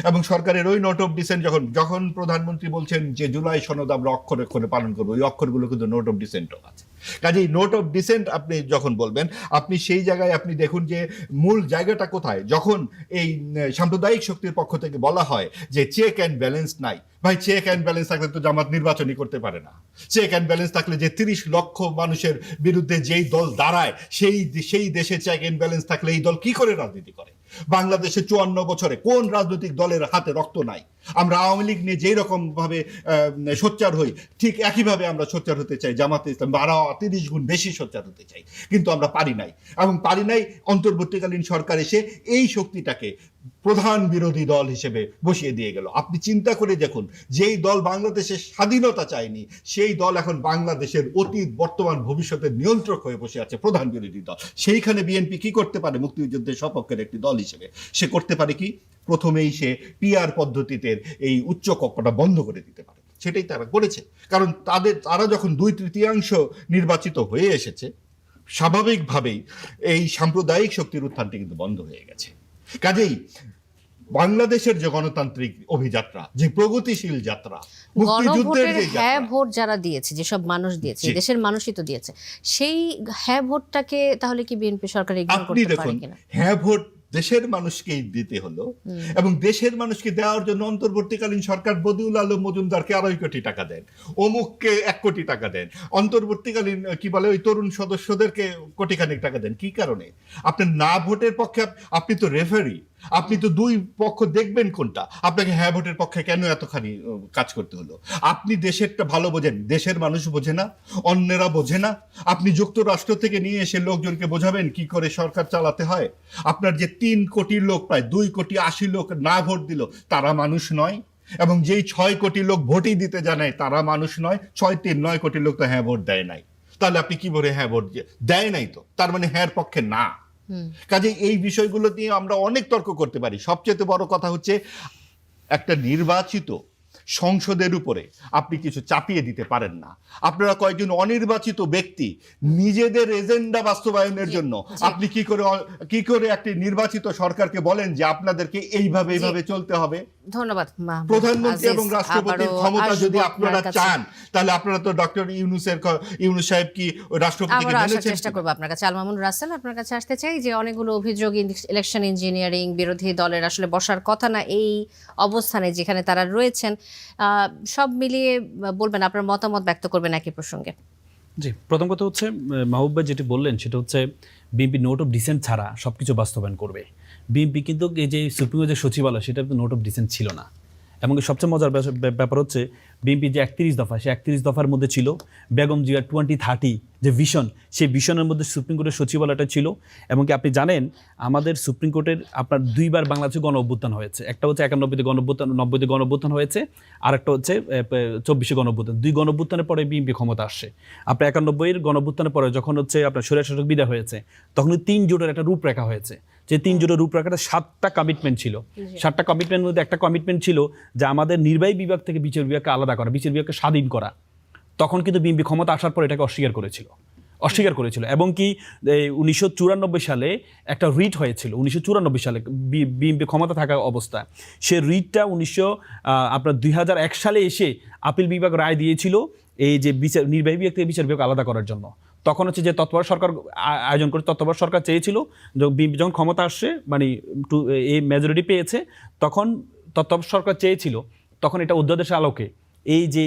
[SPEAKER 1] এবং সরকারের ওই নোট অফ ডিসেন্ট যখন প্রধানমন্ত্রী বলছেন যে জুলাই সনদ আমরা অক্ষরে অক্ষরে পালন করবো, ওই অক্ষরগুলো কিন্তু নোট অফ ডিসেন্টও আছে। কাজেই নোট অফ ডিসেন্ট আপনি যখন বলবেন, আপনি সেই জায়গায় আপনি দেখুন যে মূল জায়গাটা কোথায়। যখন এই সাম্প্রদায়িক শক্তির পক্ষ থেকে বলা হয় যে চেক অ্যান্ড ব্যালেন্স নাই, ভাই চেক অ্যান্ড ব্যালেন্স থাকলে তো জামাত নির্বাচনই করতে পারে না। চেক অ্যান্ড ব্যালেন্স থাকলে যে 30 লক্ষ মানুষের বিরুদ্ধে যেই দল দাঁড়ায়, সেই দেশে চেক অ্যান্ড ব্যালেন্স থাকলে এই দল কি করে রাজনীতি করে? বাংলাদেশে 54 বছরে কোন রাজনৈতিক দলের হাতে রক্ত নাই? আমরা আওয়ামী লীগ নিয়ে যেই রকম ভাবে সোচ্চার হই, ঠিক একইভাবে আমরা সোচ্চার হতে চাই। জামাতে ইসলাম 30 গুণ বেশি সোচ্চার হতে চাই, কিন্তু আমরা পারি নাই। এবং পারি নাই, অন্তর্বর্তীকালীন সরকার এসে এই শক্তিটাকে প্রধান বিরোধী দল হিসেবে বসিয়ে দিয়ে গেল। আপনি চিন্তা করে দেখুন, যেই দল বাংলাদেশের স্বাধীনতা চায়নি, সেই দল এখন বাংলাদেশের অতীত, বর্তমান, ভবিষ্যতের নিয়ন্ত্রক হয়ে বসে আছে, প্রধান বিরোধী দল। সেইখানে বিএনপি কি করতে পারে? মুক্তিযুদ্ধের সপক্ষের একটি দল হিসেবে সে করতে পারে কি? প্রথমেই সে পিআর পদ্ধতিতে এই উচ্চ কক্ষটা বন্ধ করে দিতে পারে। সেটাই তারা করেছে। কারণ তারা যখন 2/3 নির্বাচিত হয়ে এসেছে, স্বাভাবিকভাবেই এই সাম্প্রদায়িক শক্তির উত্থানটি কিন্তু বন্ধ হয়ে গেছে। কাজেই বাংলাদেশের যে গণতান্ত্রিক অভিযাত্রা, যে প্রগতিশীল যাত্রা, মুক্তিযুদ্ধের যে
[SPEAKER 3] হ্যাঁ ভোট যারা দিয়েছে, যেসব মানুষ দিয়েছে, দেশের মানুষই তো দিয়েছে, সেই হ্যাঁ ভোটটাকে তাহলে কি বিএনপি সরকার ইগনোর করতে পারে কিনা?
[SPEAKER 1] হ্যাঁ ভোট দেশের মানুষকেই দিতে হলো এবং দেশের মানুষকে দেওয়ার জন্য অন্তর্বর্তীকালীন সরকার বদিউল আলম মজুমদারকে 2.5 কোটি টাকা দেন, অমুককে 1 কোটি টাকা দেন, অন্তর্বর্তীকালীন কি বলে ওই তরুণ সদস্যদেরকে কোটিখানেক টাকা দেন। কি কারণে? আপনার না ভোটের পক্ষে, আপনি তো রেফারি, আপনি তো দুই পক্ষ দেখবেন কোনটা। আপনাকে হ্যাঁ ভোটের পক্ষে কেন এতখানি কাজ করতে হলো? আপনি দেশেরটা ভালো বোঝেন, দেশের মানুষ বোঝে না, অন্যেরা বোঝে না। আপনি যুক্তরাষ্ট্র থেকে নিয়ে এসে লোকজনকে বোঝাবেন কি করে সরকার চালাতে হয়? আপনার যে 3 কোটি লোক, প্রায় 2.80 কোটি লোক না ভোট দিল, তারা মানুষ নয়? এবং যেই 6 কোটি লোক ভোটই দিতে জানায়, তারা মানুষ নয়? 9 কোটি লোক তো হ্যাঁ ভোট দেয় নাই। তাহলে আপনি কি বলে হ্যাঁ ভোট দেয় নাই? তো তার মানে হ্যাঁ পক্ষে না। কাজে এই বিষয়গুলো নিয়ে আমরা অনেক তর্ক করতে পারি। সবচেয়ে বড় কথা হচ্ছে, একটা নির্বাচিত সংসদের উপরে আপনি কিছু চাপিয়ে দিতে পারেন না। আপনারা কয়েকজন অনির্বাচিত ব্যক্তি নিজেদের এজেন্ডা বাস্তবায়নের জন্য আপনি কি করে একটি নির্বাচিত সরকারকে বলেন যে আপনাদেরকে এইভাবে চলতে হবে?
[SPEAKER 3] ধন্যবাদ
[SPEAKER 1] প্রধানমন্ত্রী এবং
[SPEAKER 3] আজিজ,
[SPEAKER 1] রাষ্ট্রপতির
[SPEAKER 3] আবারও
[SPEAKER 1] ক্ষমতা যদি
[SPEAKER 3] আসবো
[SPEAKER 1] আপনারা
[SPEAKER 3] আপনার কাছে।
[SPEAKER 1] চান, তাহলে আপনারা তো ডক্টর ইউনূস সাহেব কি ওই রাষ্ট্রপতিকে
[SPEAKER 3] আবারও আসার
[SPEAKER 1] মেনেছেন?
[SPEAKER 3] চেষ্টা করবো আপনার কাছে। আল মামুন রাসেল, আপনার কাছে আসতে চাই যে অনেকগুলো অভিযোগ ইলেকশন ইঞ্জিনিয়ারিং, বিরোধী দলের আসলে বসার কথা না এই অবস্থানে যেখানে তারা রয়েছেন, সব মিলিয়ে বলবেন, আপনার মতামত ব্যক্ত করবেন একই প্রসঙ্গে।
[SPEAKER 2] জি, প্রথম কথা হচ্ছে মাহবুব ভাই যেটি বললেন সেটা হচ্ছে বিএনপি নোট অফ ডিসেন্ট ছাড়া সবকিছু বাস্তবায়ন করবে। বিএনপি কিন্তু এই যে সুপ্রিম কোর্টের সচিবালয় সেটা নোট অফ ডিসেন্ট ছিল না। এবং সবচেয়ে মজার ব্যাপার হচ্ছে বিএনপি যে 31 দফা, সেই 31 দফার মধ্যে ছিল বেগম জিয়ার 2030 যে ভিশন, সেই ভিশনের মধ্যে সুপ্রিম কোর্টের সচিবালয়টা ছিল। এবং কি আপনি জানেন আমাদের সুপ্রিম কোর্টের আপনার দুইবার বাংলাদেশে গণ অভ্যুত্থান হয়েছে। একটা হচ্ছে 91-তে গণ অভ্যুত্থান, 90-তে গণ অভ্যুত্থান হয়েছে, আর একটা হচ্ছে 24-এ গণ অভ্যুত্থান। দুই গণ অভ্যুত্থানের পরে বিএনপি ক্ষমতা আসছে। আপনার 91-এর গণ অভ্যুত্থানের পরে যখন হচ্ছে আপনার স্বৈরশাসক বিদায় হয়েছে, তখন 3 জোটের একটা রূপরেখা হয়েছে। যে 3 জোটের রূপরেখাটা 7টা কমিটমেন্ট ছিল। 7টা কমিটমেন্টের মধ্যে একটা কমিটমেন্ট ছিল যে আমাদের নির্বাহী বিভাগ থেকে বিচার বিভাগকে আলাদা করা, বিচার বিভাগকে স্বাধীন করা। তখন কিন্তু বিএনপি ক্ষমতা আসার পর এটাকে অস্বীকার করেছিল। এবং কি 1994 সালে একটা রিট হয়েছিল, 1994 সালে বিএনপি ক্ষমতা থাকা অবস্থায়। সে রিটটা 2001 সালে এসে আপিল বিভাগ রায় দিয়েছিল এই যে নির্বাহী বিভাগ থেকে বিচার বিভাগ আলাদা করার জন্য। তখন হচ্ছে যে তত্ত্বাবধায়ক সরকার আয়োজন করে, তত্ত্বাবধায়ক সরকার চেয়েছিল যখন ক্ষমতা আসছে, মানে এই মেজরিটি পেয়েছে, তখন তত্ত্বাবধায়ক সরকার চেয়েছিল তখন এটা অধ্যাদেশের আলোকে এই যে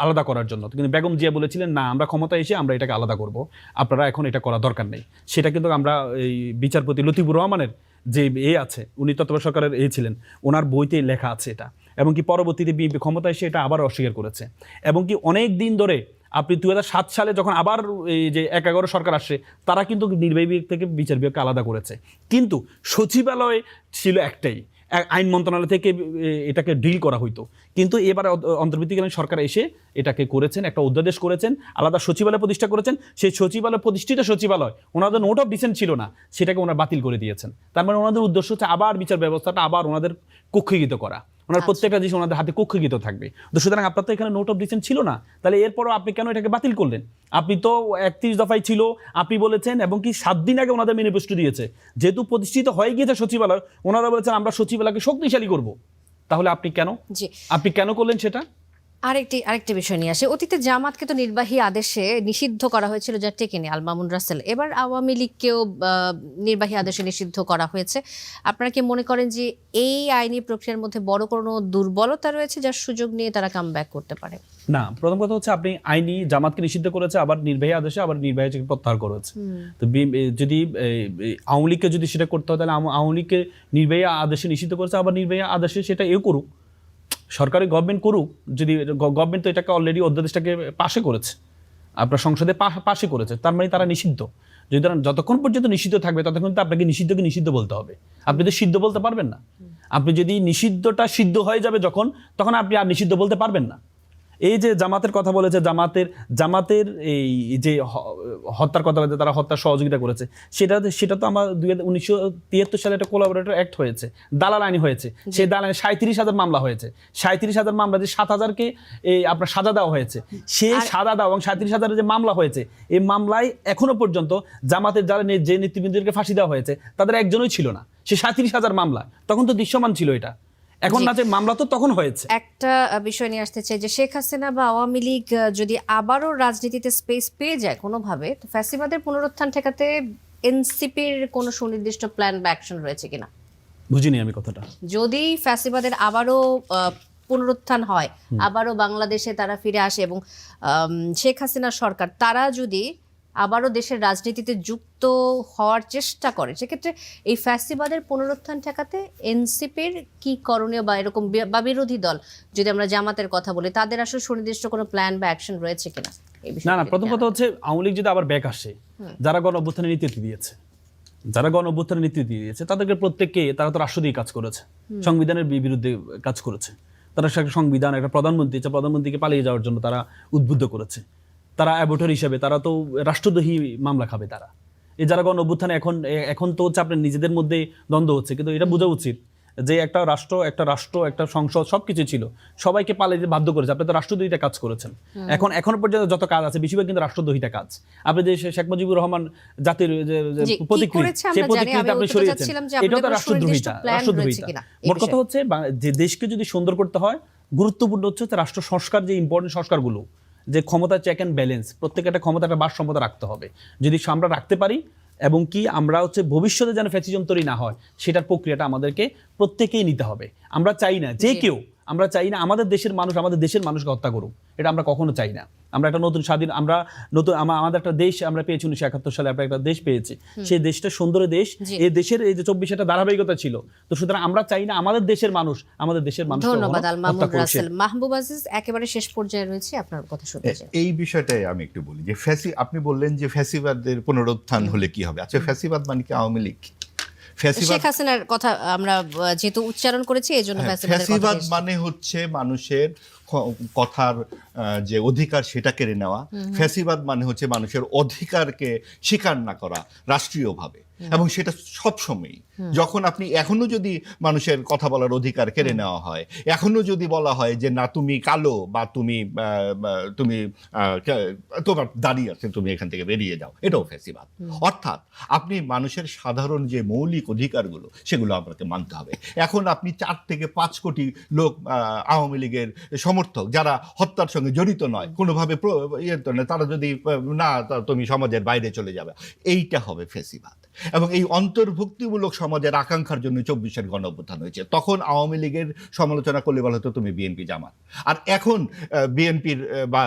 [SPEAKER 2] আলাদা করার জন্য। কিন্তু বেগম জিয়া বলেছিলেন না, আমরা ক্ষমতা এসে আমরা এটাকে আলাদা করব, আপনারা এখন এটা করা দরকার নেই। সেটা কিন্তু আমরা এই বিচারপতি লতিফুর রহমানের যে আছে, উনি তত্ত্বাবধায়ক সরকারের ছিলেন, ওনার বইতে লেখা আছে এটা। এবং কি পরবর্তীতে বিএনপি ক্ষমতা এসে এটা আবার অস্বীকার করেছে। এবং কি অনেক দিন ধরে আপনি 2007 সালে যখন আবার এই যে 11 সরকার আসে, তারা কিন্তু নির্বাহী বিভাগ থেকে বিচার বিভাগকে আলাদা করেছে। কিন্তু সচিবালয় ছিল একটাই, আইন মন্ত্রণালয় থেকে এটাকে ডিল করা হইতো। কিন্তু এবারে অন্তর্বর্তীকালীন সরকার এসে এটাকে করেছেন, একটা অধ্যাদেশ করেছেন, আলাদা সচিবালয় প্রতিষ্ঠা করেছেন। সেই সচিবালয় প্রতিষ্ঠিত সচিবালয় ওনাদের নোট অফ ডিসেন্ট ছিল না, সেটাকে ওনারা বাতিল করে দিয়েছেন। তার মানে ওনাদের উদ্দেশ্য হচ্ছে আবার বিচার ব্যবস্থাটা আবার ওনাদের কক্ষীকৃত করা, ওনার প্রত্যেকটা জিনিস ওনাদের হাতে কক্ষীকৃত থাকবে। তো সুতরাং আপনার তো এখানে নোট অফ ডিসেন্ট ছিল না, তাহলে এরপরও আপনি কেন এটাকে বাতিল করলেন? আপনি তো 31 দফায় ছিল, আপনি বলেছেন, এবং কি 7 দিন আগে ওনাদের ম্যানিফেস্টো দিয়েছে, যেহেতু প্রতিষ্ঠিত হয়ে গিয়েছে সচিবালয়, ওনারা বলেছেন আমরা সচিবালয়কে শক্তিশালী করব। তাহলে আপনি কেন করলেন সেটা?
[SPEAKER 3] আরেকটি বিষয় নিয়ে আসে। অতীতে জামাতকে তো নির্বাহী আদেশে নিষিদ্ধ করা হয়েছিল, যা টেকেনি আল মামুন রাসেল। এবার আওয়ামী লীগকেও নির্বাহী আদেশে নিষিদ্ধ করা হয়েছে। আপনারা কি মনে করেন যে এই আইনি প্রক্রিয়ার মধ্যে বড় কোনো দুর্বলতা রয়েছে যার সুযোগ নিয়ে তারা কামব্যাক করতে পারে?
[SPEAKER 2] না, প্রথম কথা হচ্ছে আপনি আইনি জামাতকে নিষিদ্ধ করেছে, আবার নির্বাহী আদেশে আবার নির্বাহী প্রত্যাহার করেছে। তো যদি আওয়ামী লীগকে যদি সেটা করতে হয়, তাহলে আওয়ামী লীগকে নির্বাহী আদেশে নিষিদ্ধ করেছে, আবার নির্বাহী আদেশে সেটা করুক, সরকারি গভর্নমেন্ট করুক। যদি গভর্নমেন্ট তো এটাকে অলরেডি অধ্যাদেশটাকে পাশে করেছে, আপনার সংসদে পাশে করেছে, তার মানে তারা নিষিদ্ধ। যদি তারা যতক্ষণ পর্যন্ত নিষিদ্ধ থাকবে ততক্ষণ তো আপনাকে নিষিদ্ধ বলতে হবে। আপনি তো সিদ্ধ বলতে পারবেন না। আপনি যদি নিষিদ্ধটা সিদ্ধ হয়ে যাবে তখন আপনি আর নিষিদ্ধ বলতে পারবেন না। এই যে জামাতের কথা বলেছে, জামাতের এই যে হত্যার কথা বলেছে, তারা হত্যার সহযোগিতা করেছে, সেটা তো আমার 1973 সালে একটা কোলাবোরেটর অ্যাক্ট হয়েছে, দালাল আইন হয়েছে। সেই দালাল 37,000 মামলা হয়েছে। 37,000 মামলা যে 7,000-কে আপনার সাজা দেওয়া হয়েছে, সেই সাজা দেওয়া এবং 37,000 যে মামলা হয়েছে, এই মামলায় এখনো পর্যন্ত জামাতের যারা যে নেতৃবৃন্দদেরকে ফাঁসি দেওয়া হয়েছে তাদের একজনই ছিল না। সে 37,000 মামলা তখন তো দৃশ্যমান ছিল এটা। এখন না, যে মামলা তো তখন হয়েছে।
[SPEAKER 3] একটা বিষয় নিয়ে আসতে চাই যে শেখ হাসিনা বা আওয়ামী লীগ যদি আবারও রাজনীতিতে স্পেস পেয়ে যায় কোনোভাবে, তো ফ্যাসিবাদের পুনরুত্থান ঠেকাতে এনসিপির কোনো সুনির্দিষ্ট প্ল্যান বা অ্যাকশন রয়েছে কিনা?
[SPEAKER 2] বুঝিনি আমি কথাটা।
[SPEAKER 3] যদি ফ্যাসিবাদের আবারও পুনরুত্থান হয়, আবারও বাংলাদেশে তারা ফিরে আসে এবং শেখ হাসিনা সরকার তারা যদি আবারও দেশের রাজনীতিতে যুক্ত হওয়ার চেষ্টা করে, সেক্ষেত্রে এই ফ্যাসিবাদের পুনরুত্থান ঠেকাতে এনসিপির কি করণীয়, বা এরকম বা বিরোধী দল যদি আমরা জামাতের কথা বলি, তাদের আসলে সুনির্দিষ্ট কোনো প্ল্যান বা অ্যাকশন রয়েছে কিনা?
[SPEAKER 2] না, প্রথম কথা হচ্ছে আওয়ামী লীগ যদি আবার ব্যাক আসে, যারা গণ অভ্যুত্থানের নেতৃত্ব দিয়েছে, তাদেরকে প্রত্যেককে, তারা তো রাষ্ট্র দিয়ে কাজ করেছে, সংবিধানের বিরুদ্ধে কাজ করেছে। তারা সংবিধান, একটা প্রধানমন্ত্রীকে পালিয়ে যাওয়ার জন্য তারা উদ্বুদ্ধ করেছে। তারা অ্যাবোটার হিসেবে তারা তো রাষ্ট্রদ্রোহী মামলা খাবে তারা। এই যারা গণ অভ্যুত্থানে এখন তো হচ্ছে আপনার নিজেদের মধ্যে দ্বন্দ্ব হচ্ছে, কিন্তু এটা বোঝা উচিত যে একটা রাষ্ট্র একটা সংসদ সবকিছু ছিল, সবাইকে পালিয়ে যেতে বাধ্য করেছে। আপনি তো রাষ্ট্রদ্রোহিতা কাজ করেছেন। এখনো পর্যন্ত যত কাজ আছে বেশিরভাগ কিন্তু রাষ্ট্রদ্রোহিতা কাজ। আপনি যে শেখ মুজিবুর রহমান জাতির
[SPEAKER 3] জি, কি
[SPEAKER 2] প্রতিকৃতি,
[SPEAKER 3] করেছে
[SPEAKER 2] সেই
[SPEAKER 3] আমরা জানি,
[SPEAKER 2] প্রতিকৃতি
[SPEAKER 3] আমি
[SPEAKER 2] আপনি
[SPEAKER 3] উত্তরটা
[SPEAKER 2] সরিয়েছেন,
[SPEAKER 3] চাচ্ছিলাম যে
[SPEAKER 2] এটাও তো
[SPEAKER 3] আপনাদের সুনির্দিষ্ট
[SPEAKER 2] রাষ্ট্রদ্রোহিতা।
[SPEAKER 3] প্ল্যান রয়েছে কিনা এই
[SPEAKER 2] মোট কথা
[SPEAKER 3] বিষয়ে।
[SPEAKER 2] হচ্ছে যে দেশকে যদি সুন্দর করতে হয়, গুরুত্বপূর্ণ হচ্ছে রাষ্ট্র সংস্কার, যে ইম্পর্টেন্ট সংস্কারগুলো, যে ক্ষমতা চেক অ্যান্ড ব্যালেন্স, প্রত্যেকটা ক্ষমতা একটা ভারসাম্যতা রাখতে হবে। যদি আমরা রাখতে পারি এবং কি আমরা হচ্ছে ভবিষ্যতে যেন ফ্যাসিজম তৈরি না হয়, সেটার প্রক্রিয়াটা আমাদেরকে প্রত্যেকেই নিতে হবে। আমরা চাই না যে কেউ, আমরা চাই না আমাদের দেশের মানুষকে হত্যা করুক, এটা আমরা কখনো চাই না। আমরা একটা নতুন স্বাধীন, আমাদের একটা দেশ আমরা পেয়েছি 1971 সালে, আমরা একটা দেশ পেয়েছি। সেই দেশটা সুন্দর দেশ, এই দেশের এই যে 24 একটা ধারাবাহিকতা ছিল। তো সুতরাং আমরা চাই না আমাদের দেশের মানুষ
[SPEAKER 3] ধন্যবাদ আল মাহমুদ রাসেল। মাহবুব আজিজ, একেবারে শেষ পর্যায়ে রয়েছে, আপনার কথা শুনতে চাই।
[SPEAKER 1] এই বিষয়টাই আমি একটু বলি যে আপনি বললেন যে ফ্যাসিবাদের পুনরুত্থান হলে কি হবে। আচ্ছা, ফ্যাসিবাদ মানে কি আওয়ামী লীগ?
[SPEAKER 3] শেখ হাসিনার কথা আমরা যেহেতু উচ্চারণ করেছি, এই জন্য
[SPEAKER 1] ফ্যাসিবাদ মানে হচ্ছে মানুষের কথার যে অধিকার সেটা কেড়ে নেওয়া। ফ্যাসিবাদ মানে হচ্ছে মানুষের অধিকারকে স্বীকার না করা রাষ্ট্রীয়ভাবে, এবং সেটা সবসময়। যখন আপনি এখনো যদি মানুষের কথা বলার অধিকার কেড়ে নেওয়া হয়, এখনো যদি বলা হয় যে না তুমি কালো, বা তুমি তোমার দাঁড়িয়ে আছে, তুমি এখান থেকে বেরিয়ে যাও, এটাও ফ্যাসিবাদ। অর্থাৎ আপনি মানুষের সাধারণ যে মৌলিক অধিকারগুলো, সেগুলো আপনাকে মানতে হবে। এখন আপনি 4 থেকে 5 কোটি লোক আওয়ামী লীগের সমর্থক, যারা হত্যার সঙ্গে জড়িত নয়, কোনোভাবে তারা যদি না, তুমি সমাজের বাইরে চলে যাবে, এইটা হবে ফ্যাসিবাদ। এবং এই অন্তর্ভুক্তিমূলক সমাজের আকাঙ্ক্ষার জন্য 24-এর গণঅভ্যুত্থান হয়েছে। তখন আওয়ামী লীগের সমালোচনা করলে বলা হতো তুমি বিএনপি জামাত। আর এখন বিএনপির বা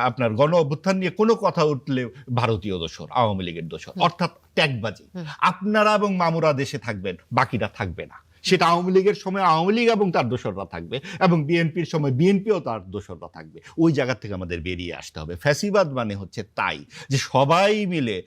[SPEAKER 1] আপনার গণঅভ্যুত্থান নিয়ে কোনো কথা উঠলে ভারতীয় দোসর, আওয়ামী লীগের দোসর, অর্থাৎ ট্যাগবাজি। আপনারা এবং মামুরা দেশে থাকবেন, বাকিরা থাকবে না। সেটা আওয়ামী লীগের সময় আওয়ামী লীগ এবং তার দোসররা থাকবে, এবং বিএনপির সময় বিএনপিও তার দোসররা থাকবে। ওই জায়গা থেকে আমাদের বেরিয়ে আসতে হবে। ফ্যাসিবাদ মানে হচ্ছে তাই, যে সবাই মিলে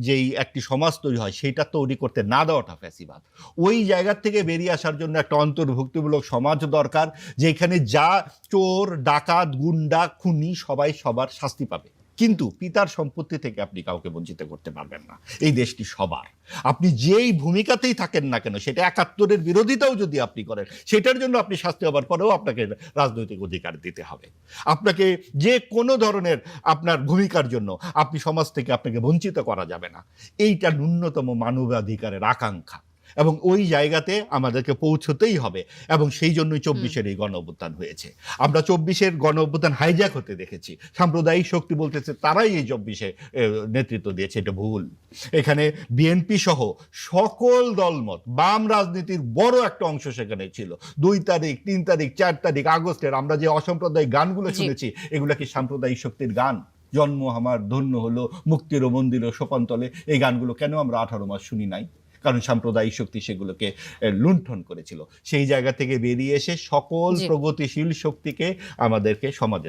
[SPEAKER 1] যেই একটি সমাজ তৈরি হয়, সেটা তৈরি করতে না দেওয়াটা ফ্যাসিবাদ। ওই জায়গা থেকে বেরিয়ে আসার জন্য একটা অন্তর্ভুক্তিমূলক সমাজ দরকার, যেখানে যা চোর, ডাকাত, গুন্ডা, খুনি সবাই সবার শাস্তি পাবে। কিন্তু পিতার সম্পত্তি থেকে আপনি কাউকে বঞ্চিত করতে পারবেন না। এই দেশটি সবার। আপনি যেই ভূমিকাতেই থাকেন না কেন, সেটা 71-এর বিরোধিতাও যদি আপনি করেন, সেটার জন্য আপনি শাস্তি হবার পরেও আপনাকে রাজনৈতিক অধিকার দিতে হবে। আপনাকে যে কোনো ধরনের আপনার ভূমিকার জন্য আপনি সমাজ থেকে আপনাকে বঞ্চিত করা যাবে না। এইটা ন্যূনতম মানবাধিকারের আকাঙ্ক্ষা, এবং ওই জায়গাতে আমাদেরকে পৌঁছতেই হবে। এবং সেই জন্যই 24-এর এই গণঅভ্যুত্থান হয়েছে। আমরা 24-এর গণঅভ্যুত্থান হাইজ্যাক হতে দেখেছি। সাম্প্রদায়িক শক্তি বলতেছে তারাই এই 24-এ নেতৃত্ব দিয়েছে, এটা ভুল। এখানে বিএনপি সহ সকল দলমত, বাম রাজনীতির বড় একটা অংশ সেখানে ছিল। 2 তারিখ, 3 তারিখ, 4 তারিখ আগস্টের আমরা যে অসাম্প্রদায়িক গানগুলো শুনেছি, এগুলা কি সাম্প্রদায়িক শক্তির গান? জন্ম আমার ধন্য হলো, মুক্তির মন্দির ও সোপানতলে, এই গানগুলো কেন আমরা 18 মাস শুনি নাই? কারণ সাম্প্রদায়িক শক্তি সেগুলোকে লুণ্ঠন করেছিল। সেই জায়গা থেকে বেরিয়ে এসে সকল প্রগতিশীল শক্তিকে আমাদেরকে সমাজে